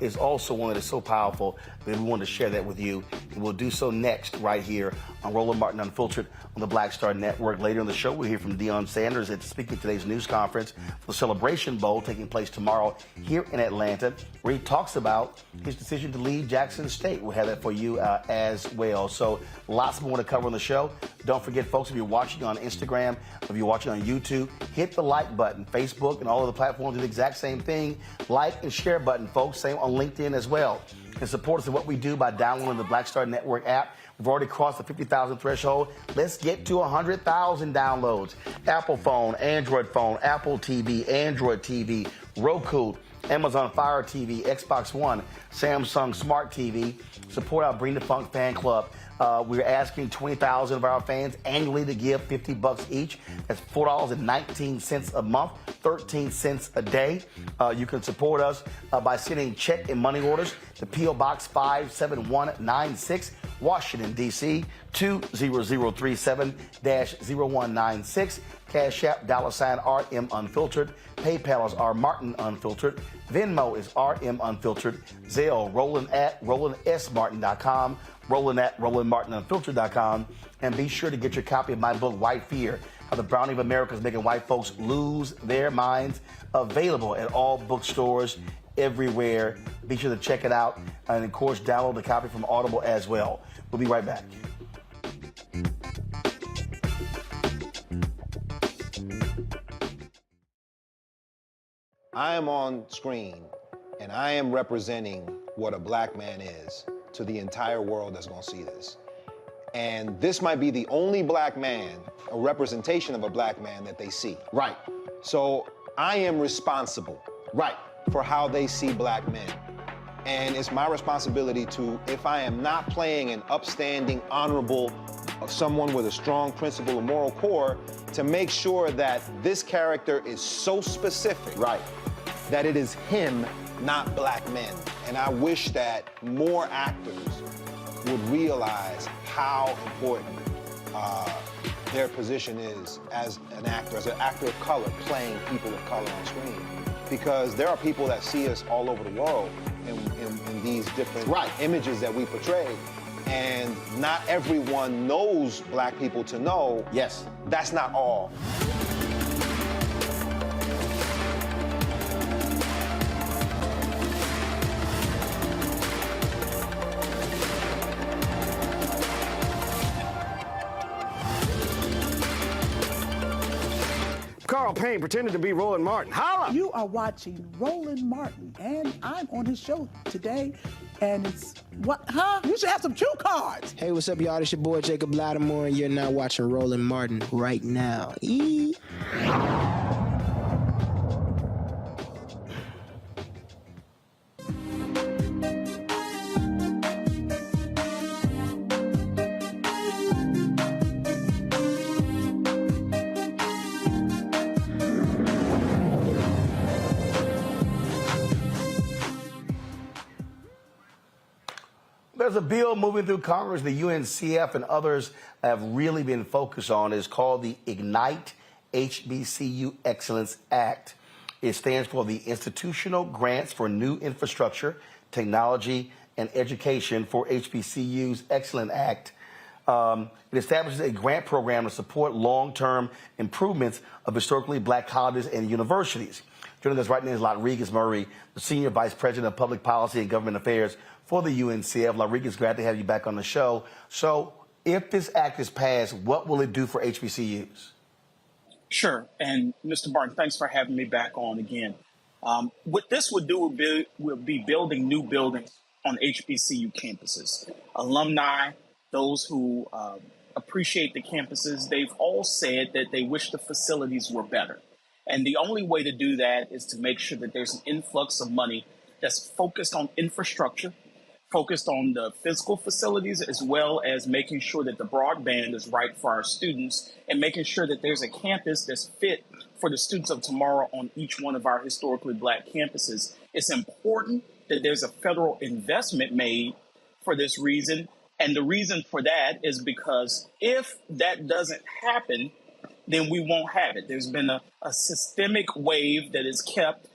S8: is also one that is so powerful that we wanted to share that with you. And we'll do so next right here on Roland Martin Unfiltered on the Black Star Network. Later in the show, we'll hear from Deion Sanders at speaking at today's news conference for the Celebration Bowl taking place tomorrow here in Atlanta, where he talks about his decision to leave Jackson State. We'll have that for you as well. So lots more to cover on the show. Don't forget, folks, if you're watching on Instagram, if you're watching on YouTube, hit the like button. Facebook and all of the platforms do the exact same thing. Like and share button, folks. Same on LinkedIn as well. And support us in what we do by downloading the Black Star Network app. We've already crossed the 50,000 threshold. Let's get to 100,000 downloads. Apple phone, Android phone, Apple TV, Android TV, Roku, Amazon Fire TV, Xbox One, Samsung Smart TV. Support our Bring the Funk fan club. We're asking 20,000 of our fans annually to give $50 each. That's $4.19 a month, 13 cents a day. You can support us by sending check and money orders to P.O. Box 57196, Washington, D.C. 20037-0196. Cash App, $RM Unfiltered. PayPal is R Martin Unfiltered. Venmo is RM Unfiltered. Zelle, Roland@RolandSMartin.com. Roland@RolandMartinUnfiltered.com. And be sure to get your copy of my book, White Fear, How the Browning of America is Making White Folks Lose Their Minds. Available at all bookstores everywhere. Be sure to check it out. And, of course, download the copy from Audible as well. We'll be right back.
S3: I am on screen, and I am representing what a black man is to the entire world that's gonna see this. And this might be the only black man, a representation of a black man that they see.
S8: Right.
S3: So I am responsible.
S8: Right.
S3: For how they see black men. And it's my responsibility to, if I am not playing an upstanding, honorable, someone with a strong principle and moral core, to make sure that this character is so specific.
S8: Right.
S3: That it is him, not black men. And I wish that more actors would realize how important their position is as an actor of color, playing people of color on screen. Because there are people that see us all over the world in these different images that we portray. And not everyone knows black people to know.
S8: Yes.
S3: That's not all.
S4: Carl Payne pretended to be Roland Martin. Holla!
S5: You are watching Roland Martin, and I'm on his show today, and it's, what, huh? You should have some cue cards.
S7: Hey, what's up, y'all? It's your boy, Jacob Lattimore, and you're now watching Roland Martin right now.
S8: There's a bill moving through Congress the UNCF and others have really been focused on. It's called the Ignite HBCU Excellence Act. It stands for the Institutional Grants for New Infrastructure, Technology, and Education for HBCUs Excellence Act. It establishes a grant program to support long-term improvements of historically black colleges and universities. Joining us right now is Rodriguez Murray, the Senior Vice President of Public Policy and Government Affairs for the UNCF. Rodriguez, glad to have you back on the show. So if this act is passed, what will it do for HBCUs?
S9: Sure. And Mr. Martin, thanks for having me back on again. What this would do will be building new buildings on HBCU campuses. Alumni, those who appreciate the campuses, they've all said that they wish the facilities were better. And the only way to do that is to make sure that there's an influx of money that's focused on infrastructure, focused on the physical facilities, as well as making sure that the broadband is right for our students and making sure that there's a campus that's fit for the students of tomorrow on each one of our historically black campuses. It's important that there's a federal investment made for this reason. And the reason for that is because if that doesn't happen, then we won't have it. There's been a systemic wave that has kept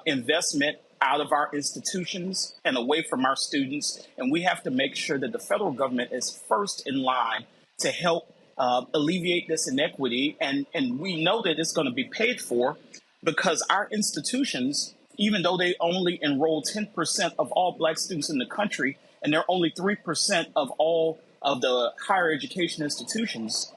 S9: investment out of our institutions and away from our students. And we have to make sure that the federal government is first in line to help alleviate this inequity. And we know that it's going to be paid for because our institutions, even though they only enroll 10% of all black students in the country, and they're only 3% of all of the higher education institutions,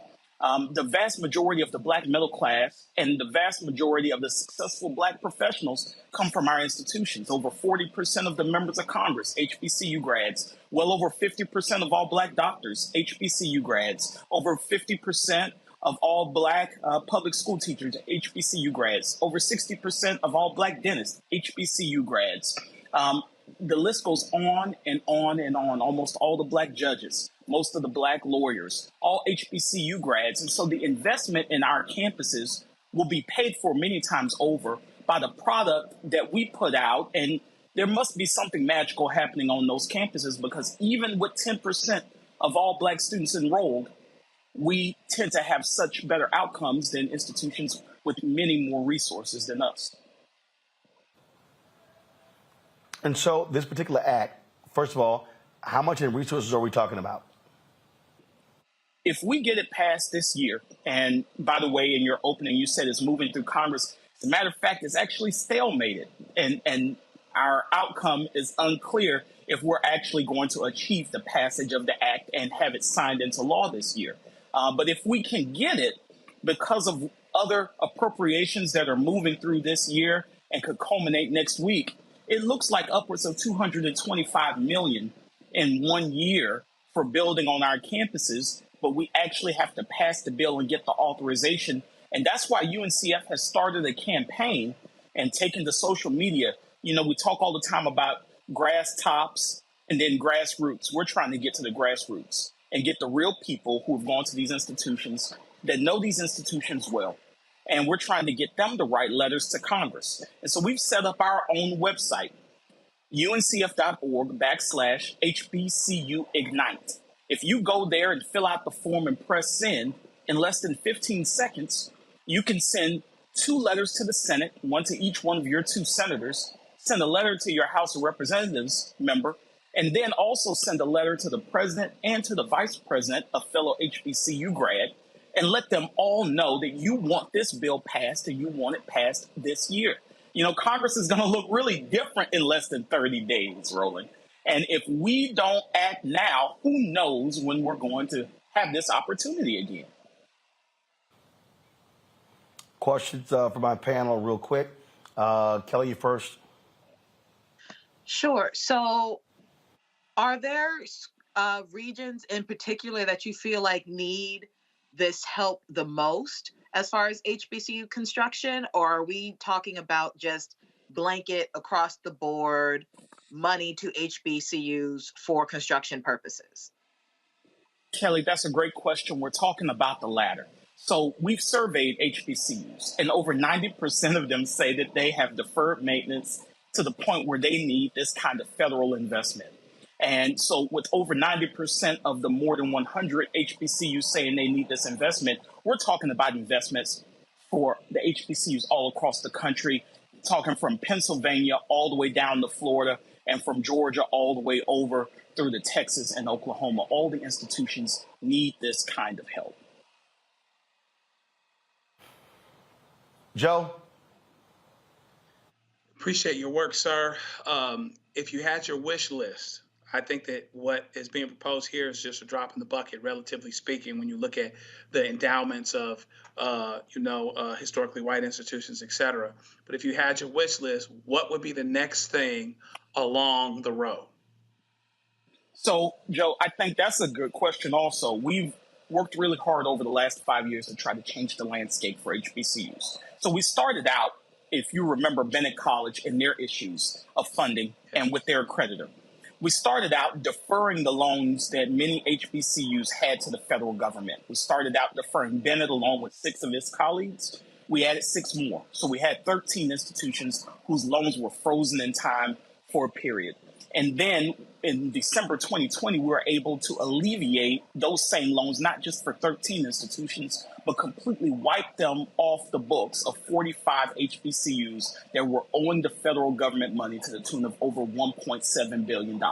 S9: the vast majority of the black middle class and the vast majority of the successful black professionals come from our institutions. Over 40% of the members of Congress, HBCU grads. Well over 50% of all black doctors, HBCU grads. Over 50% of all Black public school teachers, HBCU grads. Over 60% of all Black dentists, HBCU grads. The list goes on and on and on. Almost all the Black judges, most of the Black lawyers, all HBCU grads. And so the investment in our campuses will be paid for many times over by the product that we put out. And there must be something magical happening on those campuses, because even with 10% of all Black students enrolled, we tend to have such better outcomes than institutions with many more resources than us.
S8: And so this particular act, first of all, how much in resources are we talking about?
S9: If we get it passed this year, and by the way, in your opening, you said it's moving through Congress. As a matter of fact, it's actually stalemated, and our outcome is unclear if we're actually going to achieve the passage of the act and have it signed into law this year. But if we can get it, because of other appropriations that are moving through this year and could culminate next week, it looks like upwards of $225 million in 1 year for building on our campuses. But we actually have to pass the bill and get the authorization. And that's why UNCF has started a campaign and taken to social media. You know, we talk all the time about grass tops and then grassroots. We're trying to get to the grassroots and get the real people who have gone to these institutions, that know these institutions well. And we're trying to get them to write letters to Congress. And so we've set up our own website, uncf.org/HBCU Ignite. If you go there and fill out the form and press send, in less than 15 seconds, you can send 2 letters to the Senate, one to each one of your 2 senators, send a letter to your House of Representatives member, and then also send a letter to the president and to the vice president, a fellow HBCU grad, and let them all know that you want this bill passed and you want it passed this year. You know, Congress is going to look really different in less than 30 days, Roland. And if we don't act now, who knows when we're going to have this opportunity again?
S8: Questions for my panel real quick. Kelly, you first.
S13: Sure. So are there regions in particular that you feel like need this help the most as far as HBCU construction, or are we talking about just blanket across the board money to HBCUs for construction purposes?
S9: Kelly, that's a great question. We're talking about the latter. So we've surveyed HBCUs, and over 90% of them say that they have deferred maintenance to the point where they need this kind of federal investment. And so with over 90% of the more than 100 HBCUs saying they need this investment, we're talking about investments for the HBCUs all across the country, talking from Pennsylvania all the way down to Florida, and from Georgia all the way over through to Texas and Oklahoma. All the institutions need this kind of help.
S8: Joe?
S12: Appreciate your work, sir. If you had your wish list, I think that what is being proposed here is just a drop in the bucket, relatively speaking, when you look at the endowments of, historically white institutions, et cetera. But if you had your wish list, what would be the next thing along the road?
S9: So, Joe, I think that's a good question also. We've worked really hard over the last 5 years to try to change the landscape for HBCUs. So we started out, if you remember, Bennett College and their issues of funding and with their accreditor. We started out deferring the loans that many HBCUs had to the federal government. We started out deferring Bennett along with 6 of his colleagues. We added 6 more. So we had 13 institutions whose loans were frozen in time for a period. And then in December 2020, we were able to alleviate those same loans, not just for 13 institutions, but completely wipe them off the books of 45 HBCUs that were owing the federal government money to the tune of over $1.7 billion.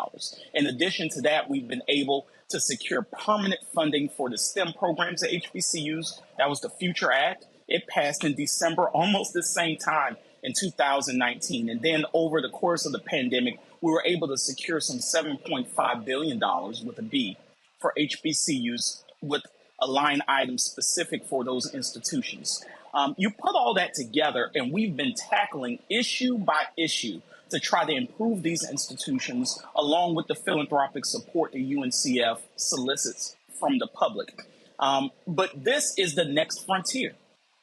S9: In addition to that, we've been able to secure permanent funding for the STEM programs at HBCUs. That was the Future Act. It passed in December, almost the same time in 2019. And then over the course of the pandemic, we were able to secure some $7.5 billion with a B for HBCUs with a line item specific for those institutions. You put all that together, and we've been tackling issue by issue to try to improve these institutions, along with the philanthropic support that UNCF solicits from the public. But this is the next frontier.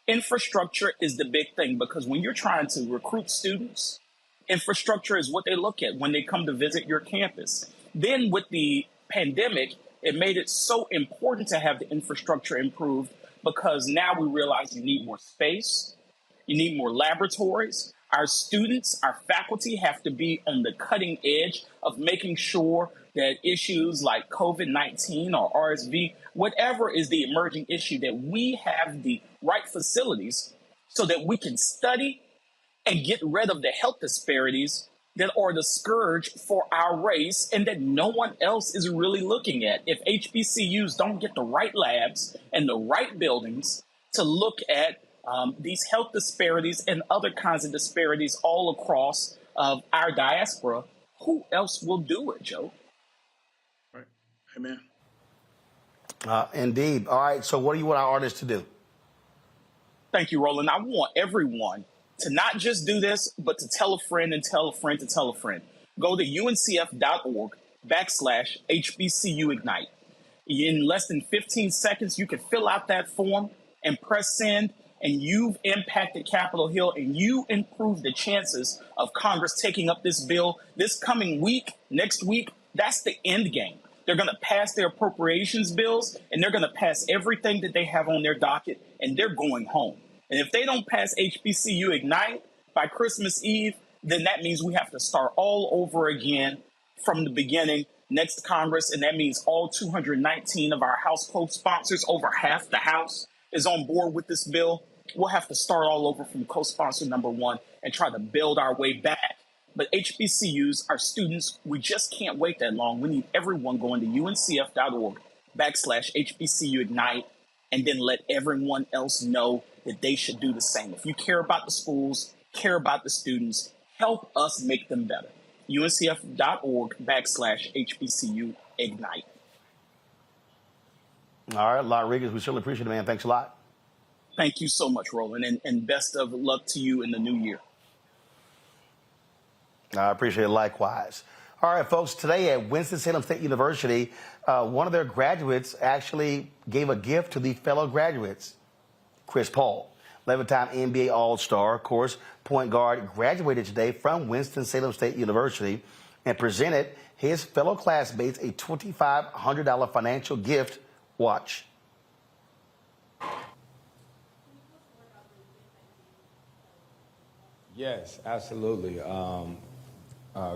S9: Infrastructure is the big thing, because when you're trying to recruit students, infrastructure is what they look at when they come to visit your campus. Then with the pandemic, it made it so important to have the infrastructure improved, because now we realize you need more space, you need more laboratories. Our students, our faculty have to be on the cutting edge of making sure that issues like COVID-19 or RSV, whatever is the emerging issue, that we have the right facilities so that we can study and get rid of the health disparities that are the scourge for our race and that no one else is really looking at. If HBCUs don't get the right labs and the right buildings to look at these health disparities and other kinds of disparities all across our diaspora, who else will do it, Joe?
S12: Right. Amen.
S8: Indeed. All right. So what do you want our artists to do?
S9: Thank you, Roland. I want everyone to not just do this, but to tell a friend and tell a friend to tell a friend. Go to uncf.org/HBCU Ignite. In less than 15 seconds, you can fill out that form and press send, and you've impacted Capitol Hill, and you improve the chances of Congress taking up this bill this coming week, next week. That's the end game. They're going to pass their appropriations bills, and they're going to pass everything that they have on their docket, and they're going home. And if they don't pass HBCU Ignite by Christmas Eve, then that means we have to start all over again from the beginning next Congress. And that means all 219 of our House co-sponsors, over half the House, is on board with this bill. We'll have to start all over from co-sponsor number one and try to build our way back. But HBCUs, our students, we just can't wait that long. We need everyone going to uncf.org/HBCU Ignite, and then let everyone else know that they should do the same. If you care about the schools, care about the students, help us make them better. uncf.org/HBCU Ignite.
S8: All right, Rodriguez, we certainly appreciate it, man. Thanks a lot.
S9: Thank you so much, Roland, and best of luck to you in the new year.
S8: I appreciate it likewise. All right, folks, today at Winston-Salem State University, one of their graduates actually gave a gift to the fellow graduates. Chris Paul, 11-time NBA All-Star, of course, point guard, graduated today from Winston-Salem State University and presented his fellow classmates a $2,500 financial gift. Watch.
S6: Yes, absolutely.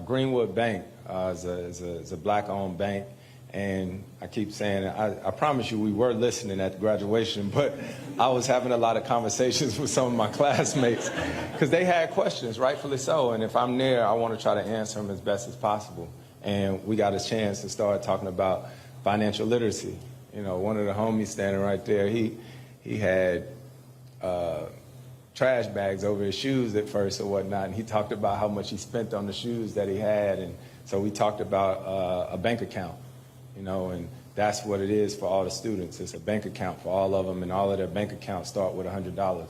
S6: Greenwood Bank is a black-owned bank, and I keep saying, I promise you we were listening at the graduation, but I was having a lot of conversations with some of my classmates because they had questions, rightfully so, and if I'm there, I want to try to answer them as best as possible. And we got a chance to start talking about financial literacy. You know, one of the homies standing right there, he had trash bags over his shoes at first or whatnot, and he talked about how much he spent on the shoes that he had, and so we talked about a bank account, you know, and that's what it is for all the students. It's a bank account for all of them, and all of their bank accounts start with $100.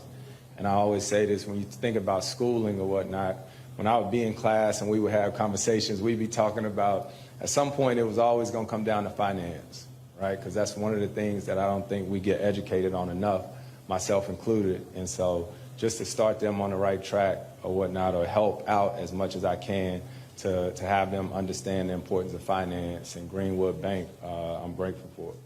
S6: And I always say this, when you think about schooling or whatnot, when I would be in class and we would have conversations, we'd be talking about, at some point it was always going to come down to finance, right? Because that's one of the things that I don't think we get educated on enough, myself included. And so just to start them on the right track or whatnot, or help out as much as I can to have them understand the importance of finance and Greenwood Bank, I'm grateful for it.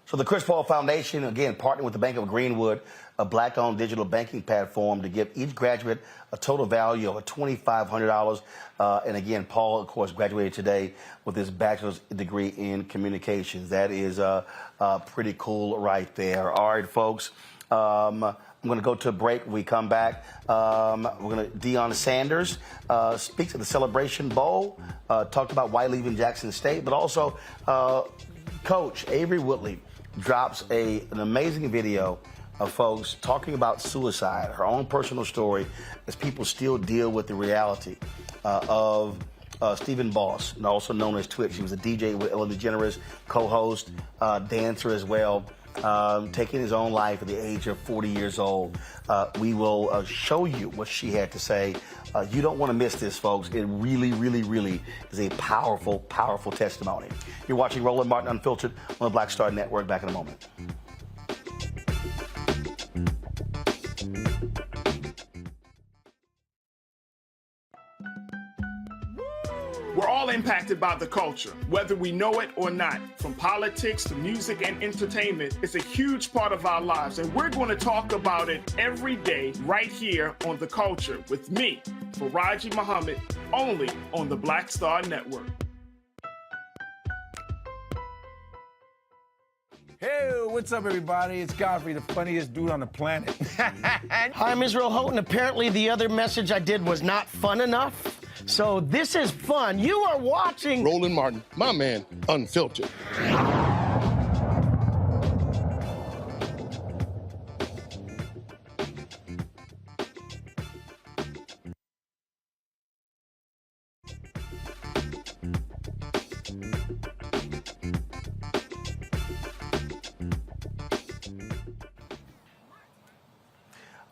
S8: So the Chris Paul Foundation, again, partnered with the Bank of Greenwood, a black-owned digital banking platform to give each graduate a total value of $2,500. And again, Paul, of course, graduated today with his bachelor's degree in communications. That is pretty cool right there. All right, folks, I'm going to go to a break. When we come back, Deion Sanders speaks at the Celebration Bowl, talked about why leaving Jackson State, but also Coach Avery Woodley drops an amazing video of folks talking about suicide, her own personal story, as people still deal with the reality of Stephen Boss, also known as Twitch. He was a DJ with Ellen DeGeneres, co-host, dancer as well. taking his own life at the age of 40 years old. We will show you what she had to say. You don't want to miss this, folks. It really, really, really is a powerful, powerful testimony. You're watching Roland Martin Unfiltered on the Black Star Network. Back in a moment.
S10: We're all impacted by the culture, whether we know it or not. From politics to music and entertainment, it's a huge part of our lives, and we're going to talk about it every day right here on The Culture with me, Faraji Muhammad, only on the Black Star Network.
S11: Hey, what's up, everybody? It's Godfrey, the funniest dude on the planet.
S15: Hi, I'm Israel Houghton. Apparently, the other message I did was not fun enough. So this is fun. You are watching
S16: Roland Martin, my man, Unfiltered.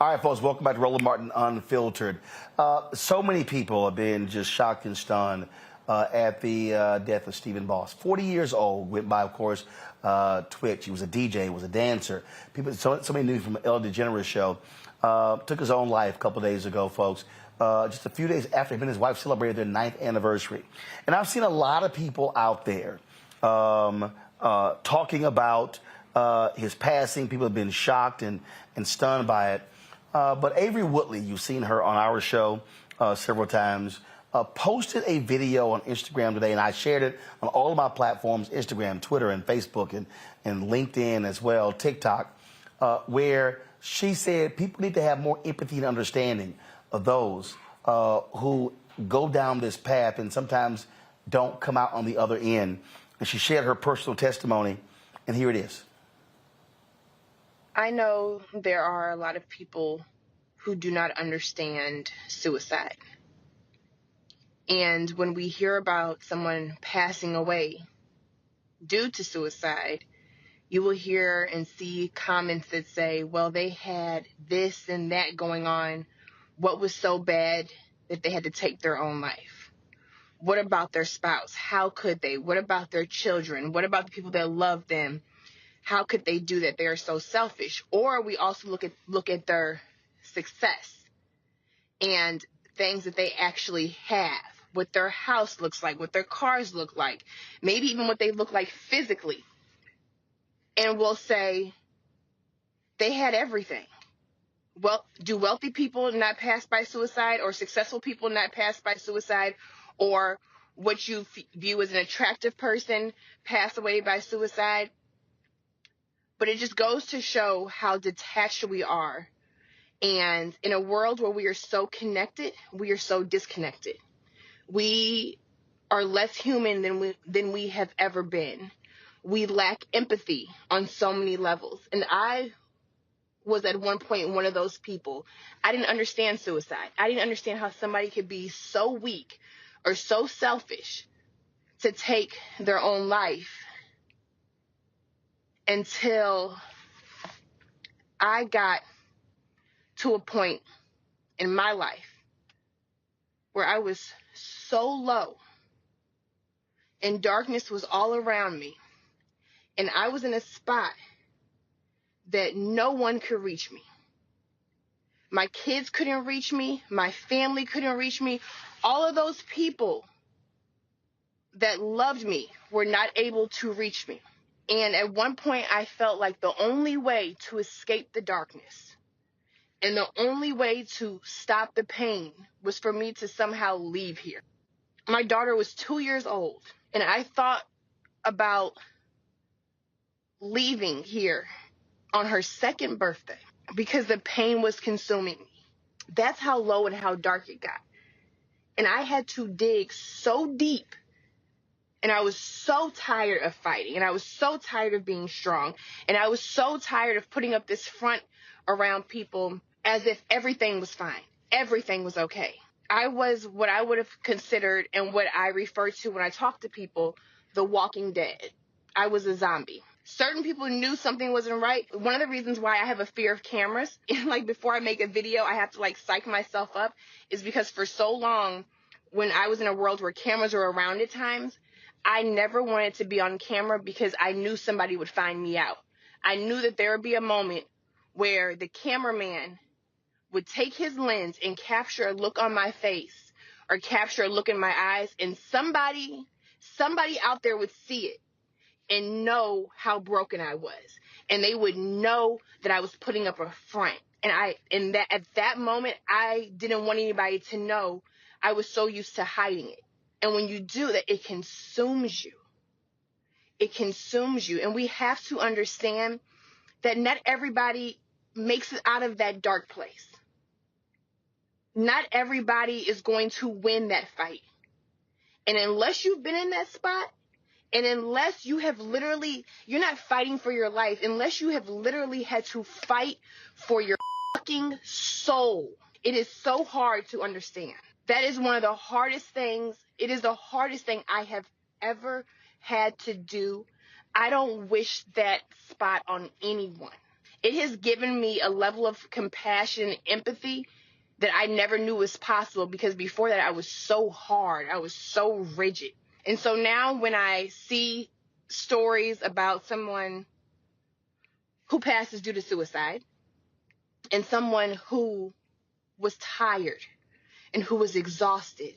S8: All right, folks, welcome back to Roland Martin Unfiltered. So many people have been just shocked and stunned at the death of Stephen Boss. 40 years old, went by, of course, Twitch. He was a DJ, he was a dancer. People, so many knew from the Ellen DeGeneres show. Took his own life a couple days ago, folks. Just a few days after him and his wife celebrated their 9th anniversary. And I've seen a lot of people out there talking about his passing. People have been shocked and stunned by it. But Avery Woodley, you've seen her on our show several times, posted a video on Instagram today, and I shared it on all of my platforms, Instagram, Twitter, and Facebook, and LinkedIn as well, TikTok, where she said people need to have more empathy and understanding of those who go down this path and sometimes don't come out on the other end. And she shared her personal testimony, and here it is.
S17: I know there are a lot of people who do not understand suicide. And when we hear about someone passing away due to suicide, you will hear and see comments that say, well, they had this and that going on. What was so bad that they had to take their own life? What about their spouse? How could they? What about their children? What about the people that love them? How could they do that? They are so selfish. Or we also look at their success and things that they actually have, what their house looks like, what their cars look like, maybe even what they look like physically. And we'll say they had everything. Well, do wealthy people not pass by suicide, or successful people not pass by suicide, or what you view as an attractive person pass away by suicide? But it just goes to show how detached we are. And in a world where we are so connected, we are so disconnected. We are less human than we have ever been. We lack empathy on so many levels. And I was at one point one of those people. I didn't understand suicide. I didn't understand how somebody could be so weak or so selfish to take their own life, until I got to a point in my life where I was so low and darkness was all around me, and I was in a spot that no one could reach me. My kids couldn't reach me. My family couldn't reach me. All of those people that loved me were not able to reach me. And at one point, I felt like the only way to escape the darkness and the only way to stop the pain was for me to somehow leave here. My daughter was 2 years old, and I thought about leaving here on her 2nd birthday because the pain was consuming me. That's how low and how dark it got. And I had to dig so deep. And I was so tired of fighting, and I was so tired of being strong, and I was so tired of putting up this front around people as if everything was fine, everything was okay. I was what I would have considered, and what I refer to when I talk to people, the walking dead. I was a zombie. certain people knew something wasn't right. One of the reasons why I have a fear of cameras, like before I make a video, I have to like psych myself up, is because for so long, when I was in a world where cameras were around at times, I never wanted to be on camera because I knew somebody would find me out. I knew that there would be a moment where the cameraman would take his lens and capture a look on my face or capture a look in my eyes, and somebody out there would see it and know how broken I was. And they would know that I was putting up a front. And at that moment, I didn't want anybody to know. I was so used to hiding it. And when you do that, it consumes you. It consumes you. And we have to understand that not everybody makes it out of that dark place. Not everybody is going to win that fight. And unless you've been in that spot, and unless you have literally, you're not fighting for your life, unless you have literally had to fight for your fucking soul, it is so hard to understand. That is one of the hardest things. It is the hardest thing I have ever had to do. I don't wish that spot on anyone. It has given me a level of compassion and empathy that I never knew was possible, because before that I was so hard. I was so rigid. And so now when I see stories about someone who passes due to suicide and someone who was tired and who was exhausted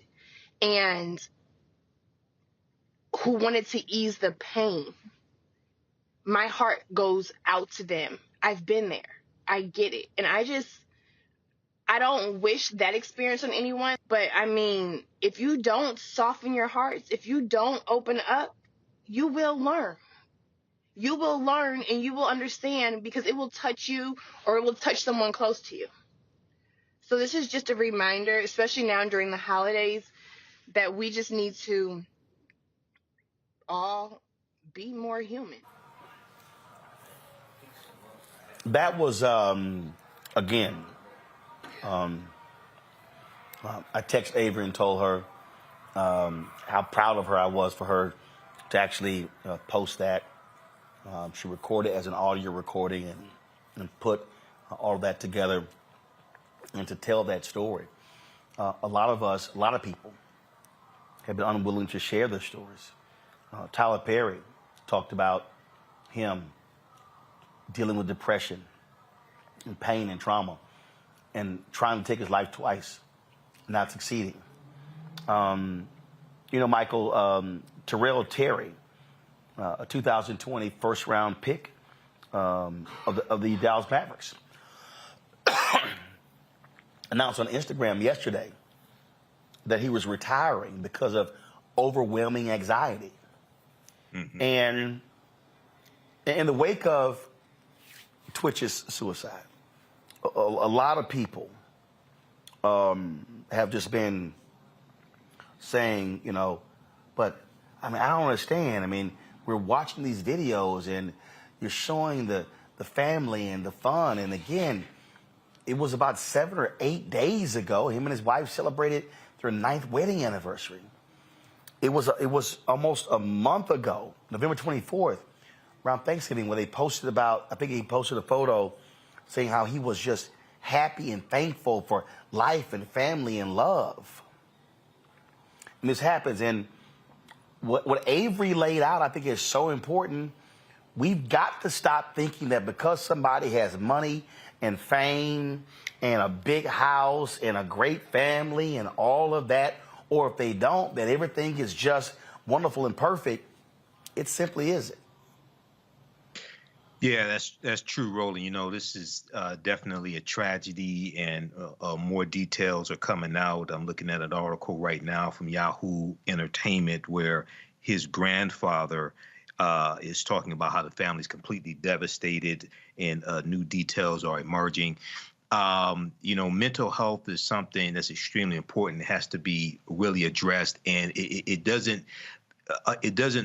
S17: and who wanted to ease the pain, my heart goes out to them. I've been there. I get it. And I don't wish that experience on anyone, but I mean, if you don't soften your hearts, if you don't open up, you will learn. You will learn and you will understand, because it will touch you or it will touch someone close to you. So this is just a reminder, especially now during the holidays, that we just need to all be more human.
S8: That was, again, I texted Avery and told her how proud of her I was for her to actually post that. She recorded as an audio recording and put all that together and to tell that story. A lot of people have been unwilling to share their stories. Tyler Perry talked about him dealing with depression and pain and trauma and trying to take his life twice, not succeeding. Michael, Terrell Terry, a 2020 first-round pick of the Dallas Mavericks, announced on Instagram yesterday that he was retiring because of overwhelming anxiety. Mm-hmm. And in the wake of Twitch's suicide, a lot of people have just been saying, but I mean, I don't understand. I mean, we're watching these videos and you're showing the family and the fun. And again, it was about 7 or 8 days ago, him and his wife celebrated their 9th wedding anniversary. It was almost a month ago, November 24th, around Thanksgiving, where they posted about, I think he posted a photo saying how he was just happy and thankful for life and family and love. And this happens. And what Avery laid out, I think, is so important. We've got to stop thinking that because somebody has money and fame and a big house and a great family and all of that, or if they don't, that everything is just wonderful and perfect. It simply isn't.
S14: Yeah, that's true, Roland. This is definitely a tragedy, and more details are coming out. I'm looking at an article right now from Yahoo Entertainment where his grandfather is talking about how the family's completely devastated, and new details are emerging. Mental health is something that's extremely important. It has to be really addressed, and it doesn't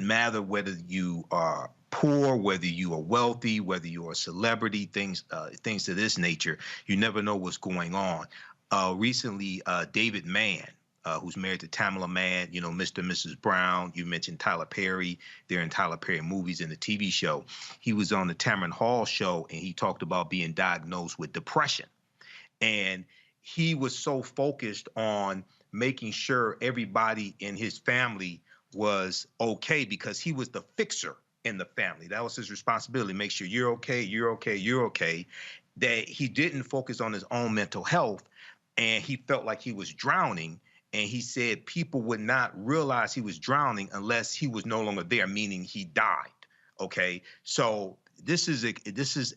S14: matter whether you are poor, whether you are wealthy, whether you are a celebrity, things of this nature. You never know what's going on. Recently, David Mann, who's married to Tamala Mann, you know, Mr. and Mrs. Brown. You mentioned Tyler Perry. They're in Tyler Perry movies and the TV show. He was on the Tamron Hall show, and he talked about being diagnosed with depression. And he was so focused on making sure everybody in his family was okay because he was the fixer in the family. That was his responsibility, make sure you're okay, you're okay, you're okay. That he didn't focus on his own mental health, and he felt like he was drowning. And he said people would not realize he was drowning unless he was no longer there, meaning he died. Okay, so this is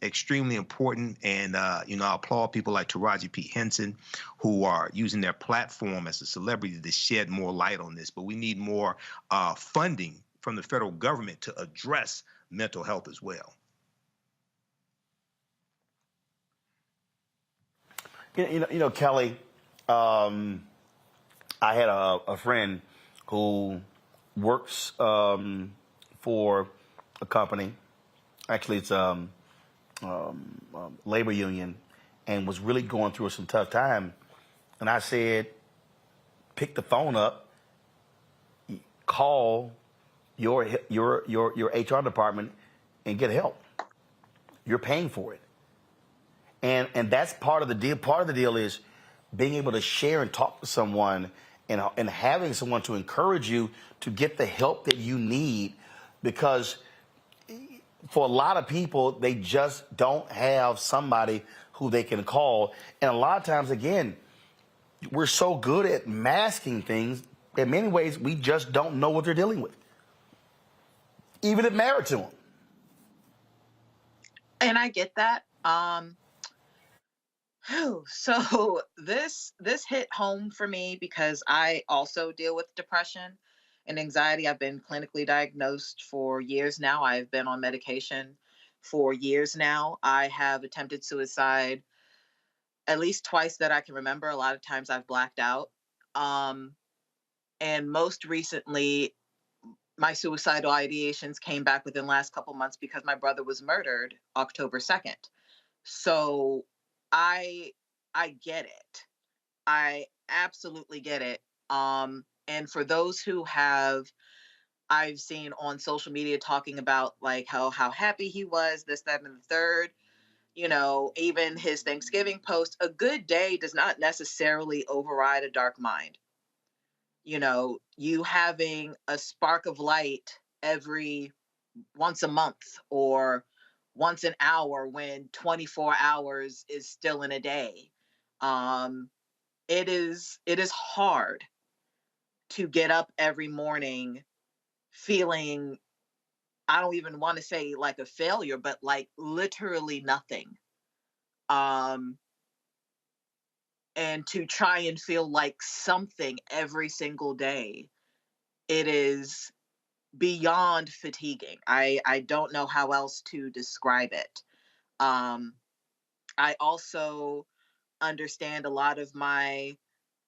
S14: extremely important, and you know, I applaud people like Taraji P. Henson, who are using their platform as a celebrity to shed more light on this. But we need more funding from the federal government to address mental health as well.
S8: You know, Kelly, I had a friend who works for a company. Actually, it's labor union, and was really going through some tough time. And I said, pick the phone up, call your HR department, and get help. You're paying for it. And that's part of the deal. Part of the deal is being able to share and talk to someone, and having someone to encourage you to get the help that you need, because for a lot of people, they just don't have somebody who they can call. And a lot of times, again, we're so good at masking things. In many ways, we just don't know what they're dealing with, even if married to them.
S13: And I get that. So this hit home for me because I also deal with depression and anxiety. I've been clinically diagnosed for years now. I've been on medication for years now. I have attempted suicide at least twice that I can remember. A lot of times I've blacked out. And most recently, my suicidal ideations came back within the last couple months because my brother was murdered October 2nd. So I get it. I absolutely get it. And for those who have, I've seen on social media talking about like how happy he was, this, that, and the third. You know, even his Thanksgiving post, a good day does not necessarily override a dark mind. You know, you having a spark of light every once a month or once an hour when 24 hours is still in a day. It is hard to get up every morning feeling, I don't even want to say like a failure, but like literally nothing. And to try and feel like something every single day, it is beyond fatiguing. I don't know how else to describe it. I also understand a lot of my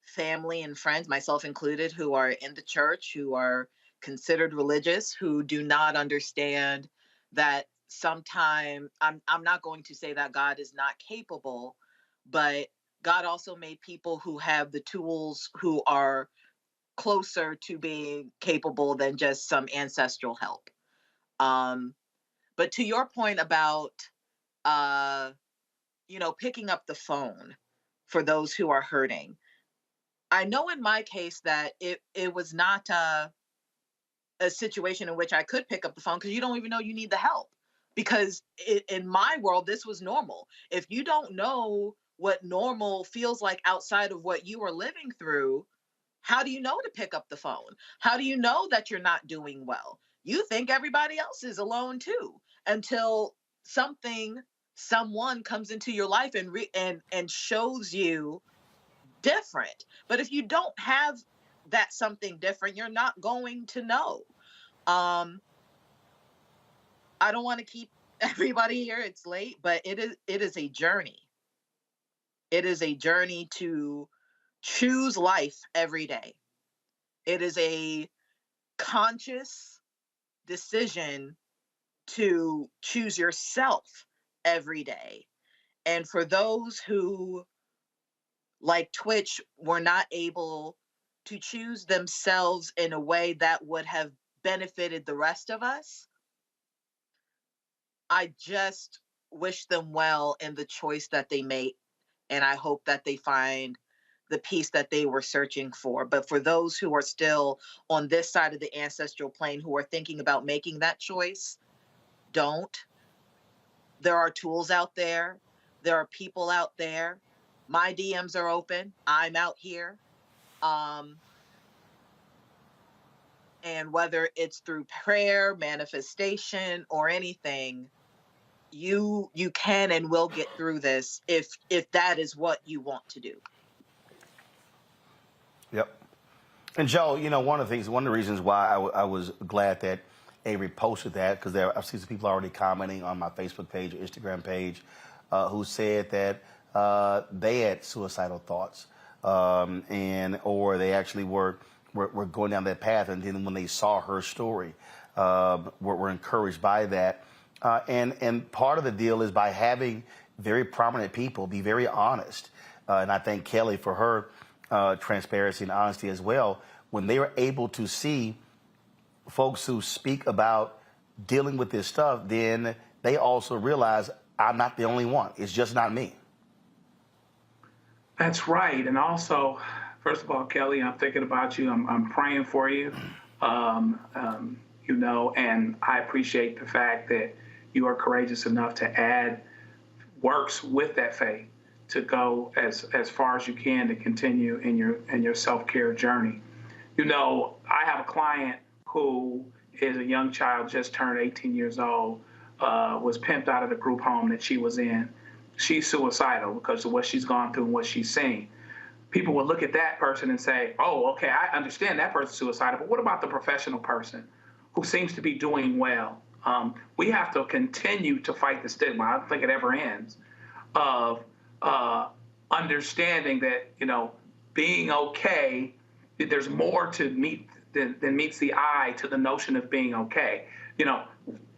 S13: family and friends, myself included, who are in the church, who are considered religious, who do not understand that sometimes, I'm not going to say that God is not capable, but God also made people who have the tools, who are closer to being capable than just some ancestral help. But to your point about, picking up the phone for those who are hurting, I know in my case that it was not a situation in which I could pick up the phone, because you don't even know you need the help. Because in my world, this was normal. If you don't know what normal feels like outside of what you are living through, how do you know to pick up the phone? How do you know that you're not doing well? You think everybody else is alone too, until someone comes into your life and shows you different. But if you don't have that something different, you're not going to know. I don't want to keep everybody here. It's late, but it is a journey. It is a journey to choose life every day. It is a conscious decision to choose yourself every day. And for those who, like Twitch, were not able to choose themselves in a way that would have benefited the rest of us, I just wish them well in the choice that they made. And I hope that they find the peace that they were searching for. But for those who are still on this side of the ancestral plane who are thinking about making that choice, don't. There are tools out there. There are people out there. My DMs are open. I'm out here. And whether it's through prayer, manifestation, or anything, you can and will get through this if that is what you want to do.
S8: Yep. And Joe, you know, one of the reasons why I was glad that Avery posted that, because I've seen some people already commenting on my Facebook page or Instagram page who said that they had suicidal thoughts or they actually were going down that path, and then when they saw her story, were encouraged by that. And part of the deal is by having very prominent people be very honest. And I thank Kelly for her transparency and honesty as well. When they were able to see folks who speak about dealing with this stuff, then they also realize I'm not the only one. It's just not me.
S12: That's right. And also, first of all, Kelly, I'm thinking about you. I'm praying for you. You know, and I appreciate the fact that you are courageous enough to add works with that faith to go as far as you can to continue in your self-care journey. You know, I have a client who is a young child, just turned 18 years old, was pimped out of the group home that she was in. She's suicidal because of what she's gone through and what she's seen. People will look at that person and say, oh, okay, I understand that person's suicidal, but what about the professional person who seems to be doing well? We have to continue to fight the stigma. I don't think it ever ends of understanding that, you know, being okay, there's more to meet than meets the eye to the notion of being okay. You know,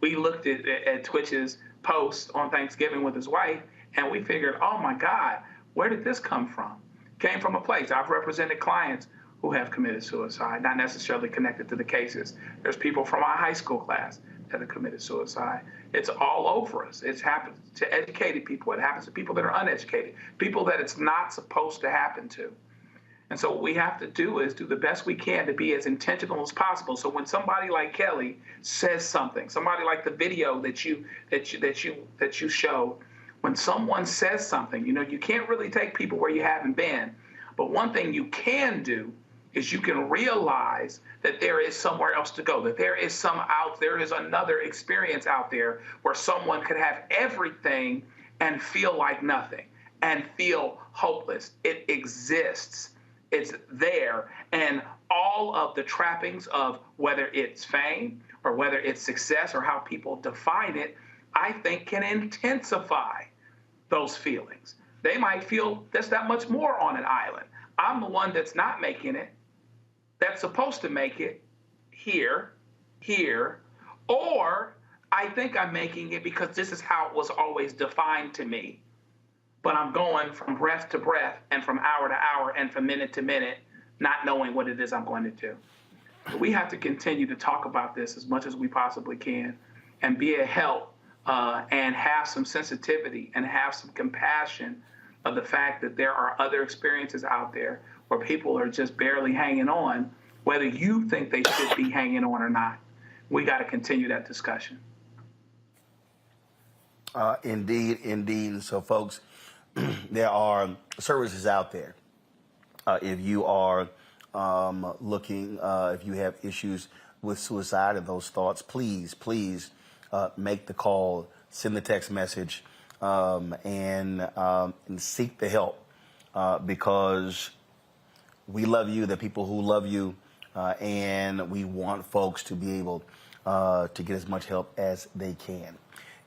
S12: we looked at Twitch's post on Thanksgiving with his wife, and we figured, oh my God, where did this come from? Came from a place. I've represented clients who have committed suicide, not necessarily connected to the cases. There's people from our high school class that have committed suicide. It's all over us. It happens to educated people. It happens to people that are uneducated, people that it's not supposed to happen to. And so what we have to do is do the best we can to be as intentional as possible. So when somebody like Kelly says something, somebody like the video that you showed, when someone says something, you know, you can't really take people where you haven't been. But one thing you can do is you can realize that there is somewhere else to go, that there is another experience out there where someone could have everything and feel like nothing and feel hopeless. It exists. It's there. And all of the trappings of whether it's fame or whether it's success or how people define it, I think can intensify those feelings. They might feel there's that much more on an island. I'm the one that's not making it, that's supposed to make it here, or I think I'm making it because this is how it was always defined to me. But I'm going from breath to breath and from hour to hour and from minute to minute, not knowing what it is I'm going to do. So we have to continue to talk about this as much as we possibly can and be a help and have some sensitivity and have some compassion of the fact that there are other experiences out there where people are just barely hanging on, whether you think they should be hanging on or not. We got to continue that discussion.
S8: Indeed. So, folks, there are services out there. If you are looking, if you have issues with suicide and those thoughts, please make the call, send the text message, and seek the help because we love you, the people who love you, and we want folks to be able to get as much help as they can.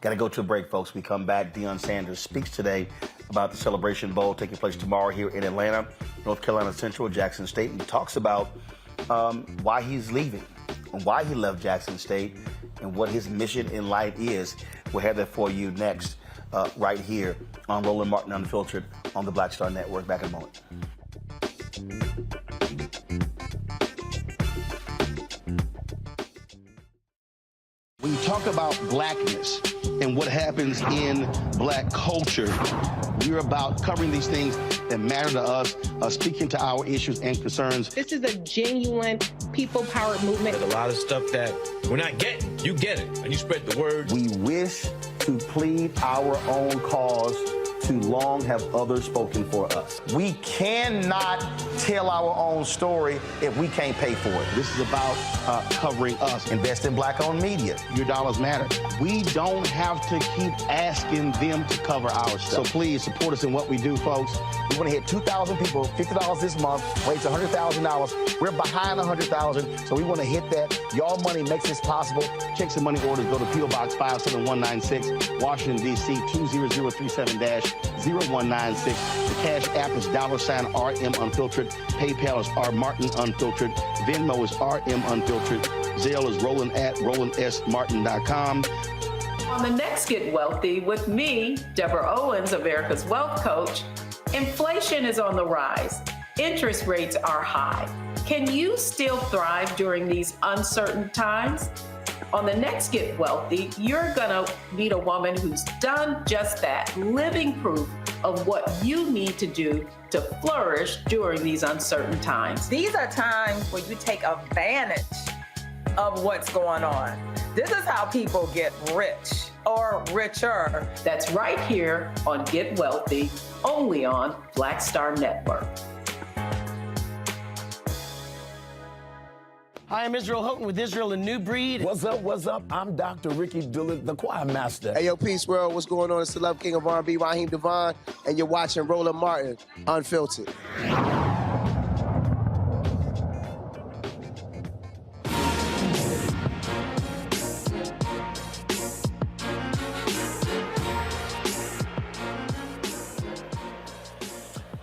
S8: Got to go to a break, folks. We come back. Deion Sanders speaks today about the Celebration Bowl taking place tomorrow here in Atlanta, North Carolina Central, Jackson State. And he talks about why he's leaving, and why he left Jackson State, and what his mission in life is. We'll have that for you next, right here on Roland Martin Unfiltered on the Black Star Network. Back in a moment. talk about blackness and what happens in black culture, we're about covering these things that matter to us, speaking to our issues and concerns.
S17: This is a genuine people-powered movement.
S18: There's a lot of stuff that we're not getting. You get it, and you spread the word.
S8: We wish to plead our own cause. Too long have others spoken for us. We cannot tell our own story if we can't pay for it. This is about covering us. Invest in black-owned media. Your dollars matter. We don't have to keep asking them to cover our stuff. So please support us in what we do, folks. We want to hit 2,000 people, $50 this month, raise $100,000. We're behind 100,000, so we want to hit that. Y'all money makes this possible. Checks and money orders go to P.O. Box 57196, Washington, D.C. 20037-0196. The Cash App is $RM Unfiltered. PayPal is R Martin Unfiltered. Venmo is RM Unfiltered. Zelle is RolandSMartin.com.
S19: On the next Get Wealthy with me, Deborah Owens, America's Wealth Coach, inflation is on the rise. Interest rates are high. Can you still thrive during these uncertain times? On the next Get Wealthy, you're gonna meet a woman who's done just that, living proof of what you need to do to flourish during these uncertain times.
S20: These are times where you take advantage of what's going on. This is how people get rich or richer.
S19: That's right here on Get Wealthy, only on Black Star Network.
S15: Hi, I'm Israel Houghton with Israel, a New Breed.
S21: What's up, what's up? I'm Dr. Ricky Dillard, the choir master.
S22: Hey, yo, Peace World, what's going on? It's the Love King of R&B, Raheem Devon, and you're watching Roland Martin, Unfiltered.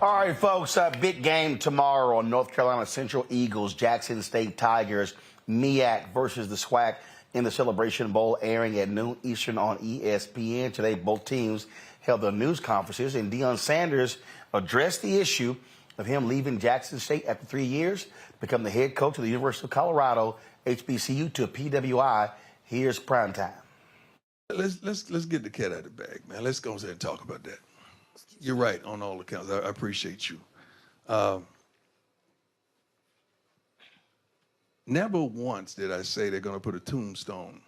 S8: All right, folks, big game tomorrow on North Carolina Central Eagles, Jackson State Tigers, MEAC versus the SWAC in the Celebration Bowl, airing at noon Eastern on ESPN. Today, both teams held their news conferences, and Deion Sanders addressed the issue of him leaving Jackson State after 3 years to become the head coach of the University of Colorado, HBCU, to PWI. Here's primetime.
S23: Let's get the cat out of the bag, man. Let's go ahead and talk about that. You're right on all accounts. I appreciate you. Never once did I say they're going to put a tombstone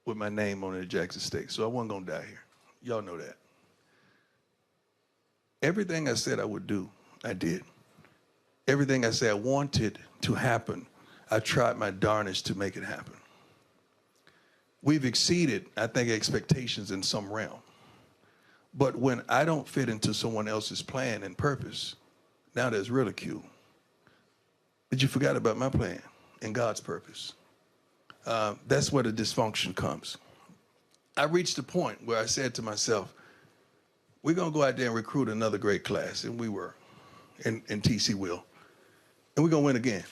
S23: with my name on it at Jackson State, so I wasn't going to die here. Y'all know that. Everything I said I would do, I did. Everything I said I wanted to happen, I tried my darnest to make it happen. We've exceeded, I think, expectations in some realm. But when I don't fit into someone else's plan and purpose, now there's ridicule. But you forgot about my plan and God's purpose. That's where the dysfunction comes. I reached a point where I said to myself, we're going to go out there and recruit another great class, and we were, and TC will, and we're going to win again.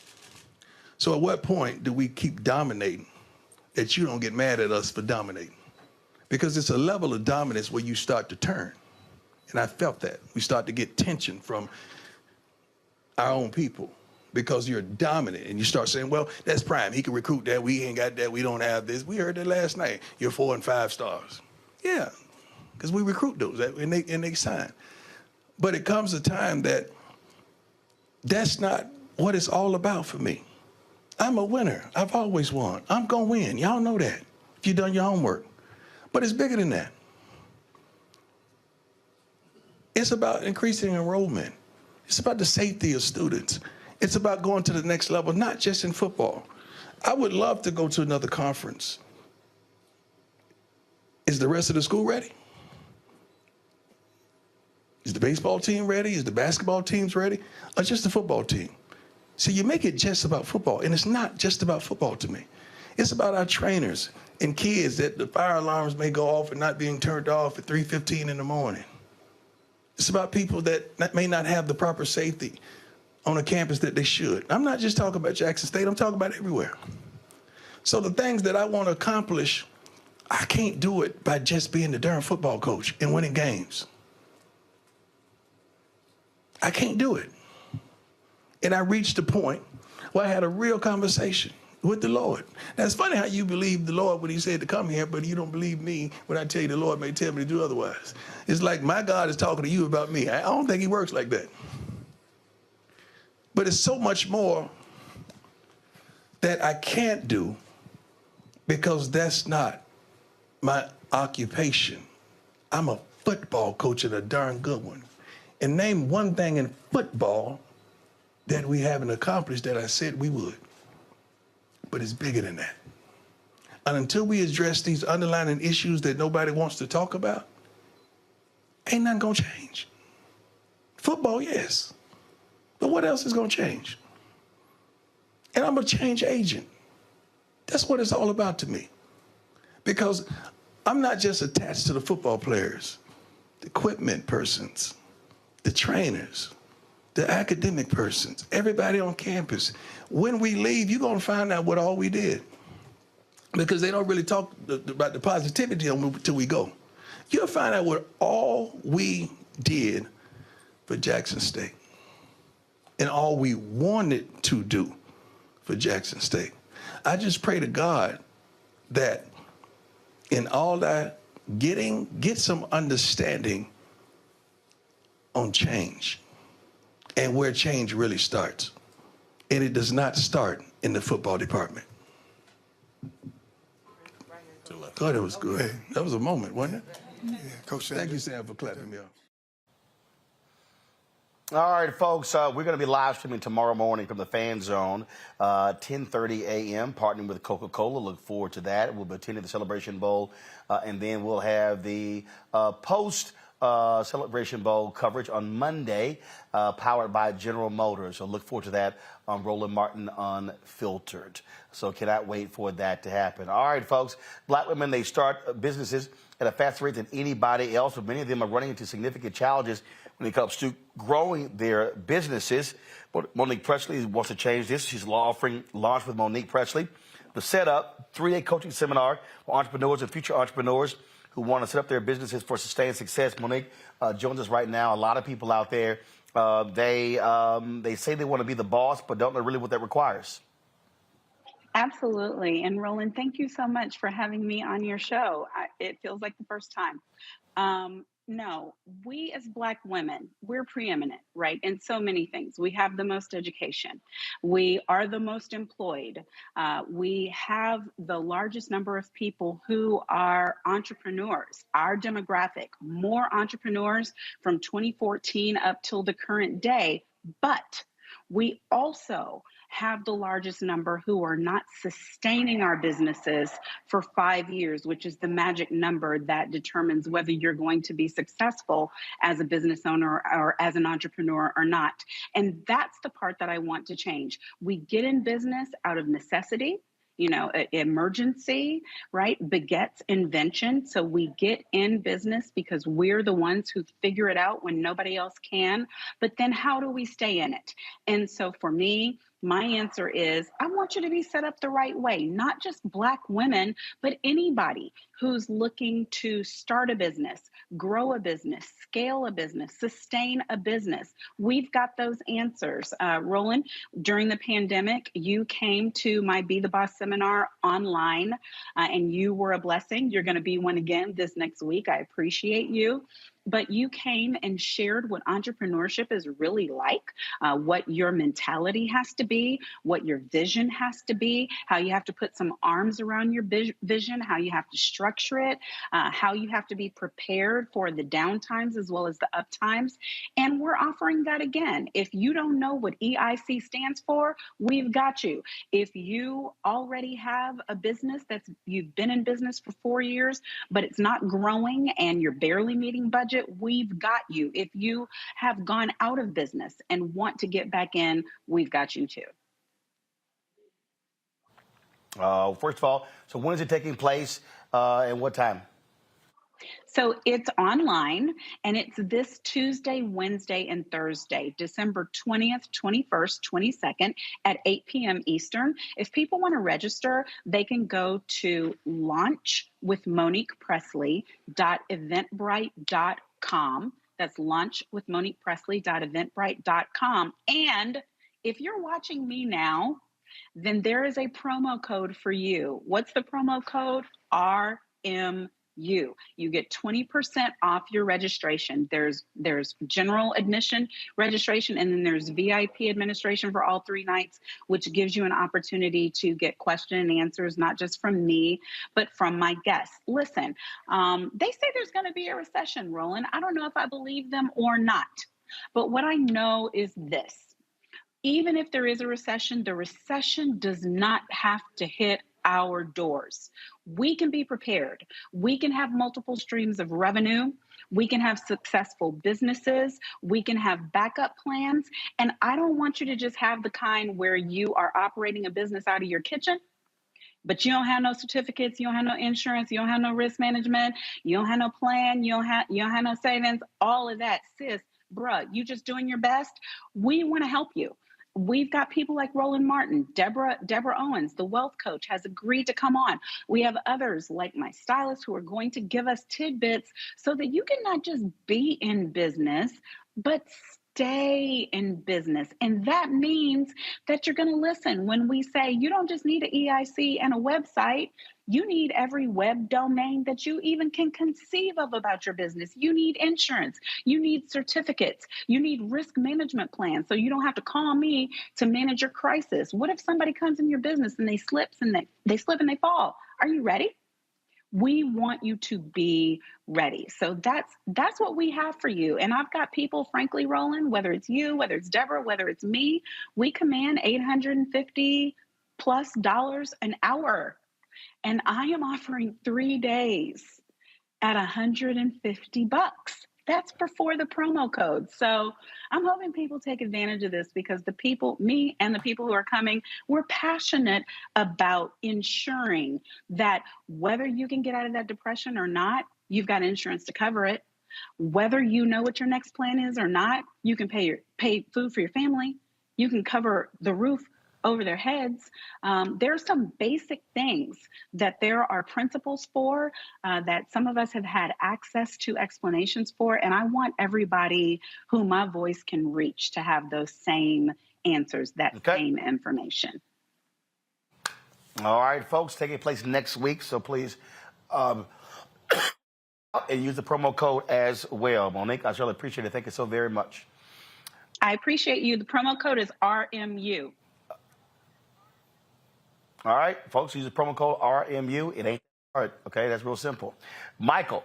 S23: So at what point do we keep dominating that you don't get mad at us for dominating? Because it's a level of dominance where you start to turn. And I felt that. We start to get tension from our own people because you're dominant and you start saying, well, that's Prime. He can recruit that. We ain't got that. We don't have this. We heard that last night. You're 4 and 5 stars. Yeah, because we recruit those and they sign. But it comes a time that that's not what it's all about for me. I'm a winner. I've always won. I'm going to win. Y'all know that if you've done your homework. But it's bigger than that. It's about increasing enrollment. It's about the safety of students. It's about going to the next level, not just in football. I would love to go to another conference. Is the rest of the school ready? Is the baseball team ready? Is the basketball teams ready? Or just the football team? See, you make it just about football, and it's not just about football to me. It's about our trainers and kids that the fire alarms may go off and not being turned off at 3:15 in the morning. It's about people that may not have the proper safety on a campus that they should. I'm not just talking about Jackson State, I'm talking about everywhere. So the things that I want to accomplish, I can't do it by just being the darn football coach and winning games. I can't do it. And I reached a point where I had a real conversation. with the Lord. Now, it's funny how you believe the Lord when he said to come here, but you don't believe me when I tell you the Lord may tell me to do otherwise. It's like my God is talking to you about me. I don't think he works like that. But it's so much more that I can't do because that's not my occupation. I'm a football coach and a darn good one. And name one thing in football that we haven't accomplished that I said we would. But it's bigger than that. And until we address these underlying issues that nobody wants to talk about, ain't nothing gonna change. Football, yes. But what else is gonna change? And I'm a change agent. That's what it's all about to me. Because I'm not just attached to the football players, the equipment persons, the trainers, the academic persons, everybody on campus. When we leave, you're gonna find out what all we did. Because they don't really talk about the positivity until we go. You'll find out what all we did for Jackson State and all we wanted to do for Jackson State. I just pray to God that in all that get some understanding on change and where change really starts. And it does not start in the football department. I thought it was good. That was a moment, wasn't it?
S1: Yeah, Coach Sanders.
S23: Thank you, Sam, for clapping me off.
S8: All right, folks, we're going to be live streaming tomorrow morning from the Fan Zone, 10:30 a.m., partnering with Coca-Cola. Look forward to that. We'll be attending the Celebration Bowl, and then we'll have the post-Celebration Bowl coverage on Monday, powered by General Motors. So look forward to that on Roland Martin Unfiltered. So cannot wait for that to happen. All right, folks, black women, they start businesses at a faster rate than anybody else, but many of them are running into significant challenges when it comes to growing their businesses. Monique Presley wants to change this. She's offering Launch with Monique Presley. The setup, 3-day coaching seminar for entrepreneurs and future entrepreneurs who want to set up their businesses for sustained success. Monique joins us right now. A lot of people out there, they say they want to be the boss, but don't know really what that requires.
S2: Absolutely. And Roland, thank you so much for having me on your show. It feels like the first time. No, we as Black women, we're preeminent, right? In so many things. We have the most education. We are the most employed. We have the largest number of people who are entrepreneurs. Our demographic, more entrepreneurs from 2014 up till the current day. But we also have the largest number who are not sustaining our businesses for 5 years, which is the magic number that determines whether you're going to be successful as a business owner or as an entrepreneur or not. And that's the part that I want to change. We get in business out of necessity. You know, emergency, right, begets invention. So we get in business because we're the ones who figure it out when nobody else can. But then how do we stay in it? And so for me, my answer is, I want you to be set up the right way, not just Black women, but anybody who's looking to start a business, grow a business, scale a business, sustain a business. We've got those answers. Roland, during the pandemic, you came to my Be the Boss seminar online, and you were a blessing. You're going to be one again this next week. I appreciate you. But you came and shared what entrepreneurship is really like, what your mentality has to be, what your vision has to be, how you have to put some arms around your vision, how you have to structure it, how you have to be prepared for the downtimes as well as the uptimes. And we're offering that again. If you don't know what EIC stands for, we've got you. If you already have a business you've been in business for 4 years, but it's not growing and you're barely meeting budget, we've got you. If you have gone out of business and want to get back in, we've got you too.
S8: First of all, so when is it taking place and what time?
S2: So it's online, and it's this Tuesday, Wednesday, and Thursday, December 20th, 21st, 22nd at 8 p.m. Eastern. If people want to register, they can go to launchwithmoniquepresley.eventbrite.com. That's launchwithmoniquepresley.eventbrite.com. And if you're watching me now, then there is a promo code for you. What's the promo code? RMU. You get 20% off your registration. There's general admission registration, and then there's VIP administration for all 3 nights, which gives you an opportunity to get question and answers, not just from me, but from my guests. Listen, they say there's going to be a recession, Roland. I don't know if I believe them or not, but what I know is this. Even if there is a recession, the recession does not have to hit our doors. We can be prepared. We can have multiple streams of revenue. We can have successful businesses. We can have backup plans. And I don't want you to just have the kind where you are operating a business out of your kitchen, but you don't have no certificates, you don't have no insurance, you don't have no risk management, you don't have no plan, you don't have no savings, all of that. Sis, bruh, you just doing your best. We want to help you. We've got people like Roland Martin, Deborah Owens, the wealth coach, has agreed to come on. We have others like my stylist who are going to give us tidbits so that you can not just be in business, but stay in business. And that means that you're going to listen when we say you don't just need an EIC and a website. You need every web domain that you even can conceive of about your business. You need insurance. You need certificates. You need risk management plans so you don't have to call me to manage your crisis. What if somebody comes in your business and they slip and they fall? Are you ready? We want you to be ready. So that's what we have for you. And I've got people, frankly, Roland, whether it's you, whether it's Deborah, whether it's me, we command $850+ an hour. And I am offering 3 days at $150. That's before the promo code. So I'm hoping people take advantage of this because the people, me and the people who are coming, we're passionate about ensuring that whether you can get out of that depression or not, you've got insurance to cover it. Whether you know what your next plan is or not, you can pay food for your family. You can cover the roof over their heads. There are some basic things that there are principles for that some of us have had access to explanations for. And I want everybody who my voice can reach to have those same answers, that same information.
S8: All right, folks, taking place next week. So please, and use the promo code as well. Monique, I surely appreciate it. Thank you so very much.
S2: I appreciate you. The promo code is RMU.
S8: All right, folks, use the promo code RMU. It ain't hard, okay? That's real simple. Michael,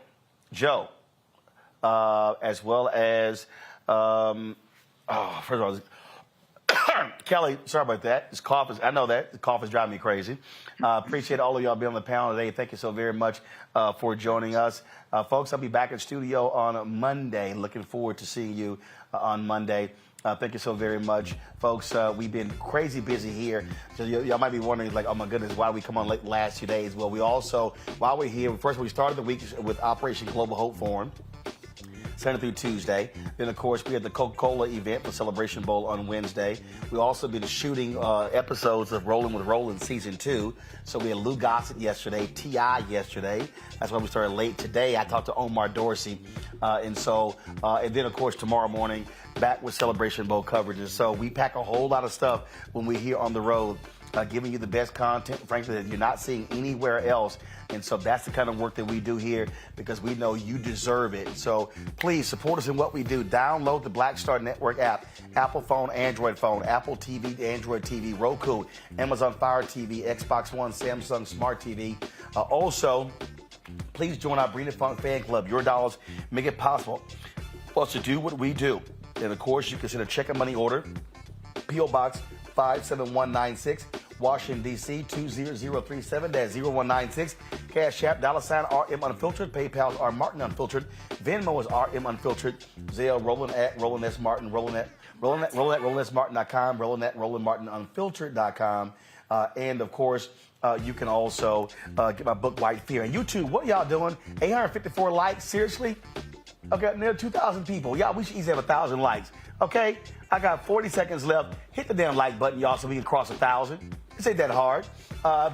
S8: Joe, as well as, first of all, Kelly, sorry about that. This cough is, I know that. The cough is driving me crazy. Appreciate all of y'all being on the panel today. Thank you so very much for joining us. Folks, I'll be back in studio on Monday. Looking forward to seeing you on Monday. Thank you so very much, folks. We've been crazy busy here. So y'all might be wondering, like, oh my goodness, why we come on late last 2 days? Well, we also, while we're here, first we started the week with Operation Global Hope Forum, Sunday through Tuesday. Then, of course, we had the Coca-Cola event for Celebration Bowl on Wednesday. We also been shooting episodes of Rolling with Roland Season 2. So we had Lou Gossett yesterday, T.I. yesterday. That's why we started late today. I talked to Omar Dorsey. And then, of course, tomorrow morning, back with Celebration Bowl coverage. And so we pack a whole lot of stuff when we're here on the road, giving you the best content, frankly, that you're not seeing anywhere else. And so that's the kind of work that we do here because we know you deserve it. So please support us in what we do. Download the Black Star Network app, Apple phone, Android phone, Apple TV, Android TV, Roku, Amazon Fire TV, Xbox One, Samsung Smart TV. Also, please join our Breeding Funk fan club. Your dollars make it possible for us to do what we do. And of course, you can send a check and money order, P.O. Box 57196, Washington, D.C. 20037-0196. Cash App, $RM Unfiltered. PayPal R Martin Unfiltered. Venmo is RM Unfiltered. Zelle, Roland at Roland S. Martin. Roland at RolandSMartin.com. Roland at RolandMartinUnfiltered.com. And of course, you can also get my book, White Fear. And YouTube, what y'all doing? 854 likes? Seriously? Okay, near 2,000 people. Y'all, we should easily have 1,000 likes. Okay? I got 40 seconds left. Hit the damn like button, y'all, so we can cross 1,000. This ain't that hard.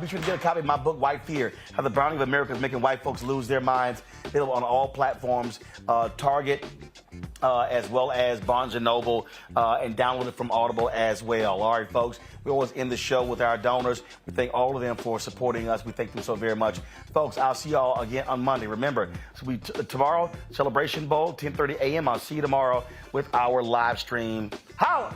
S8: Be sure to get a copy of my book, White Fear, How the Browning of America is Making White Folks Lose Their Minds. Available on all platforms. Target,
S1: as well as Barnes & Noble, and download it from Audible as well. All right, folks, we always end the show with our donors. We thank all of them for supporting us. We thank them so very much. Folks, I'll see y'all again on Monday. Remember, tomorrow, Celebration Bowl, 10:30 a.m. I'll see you tomorrow with our live stream. Holla!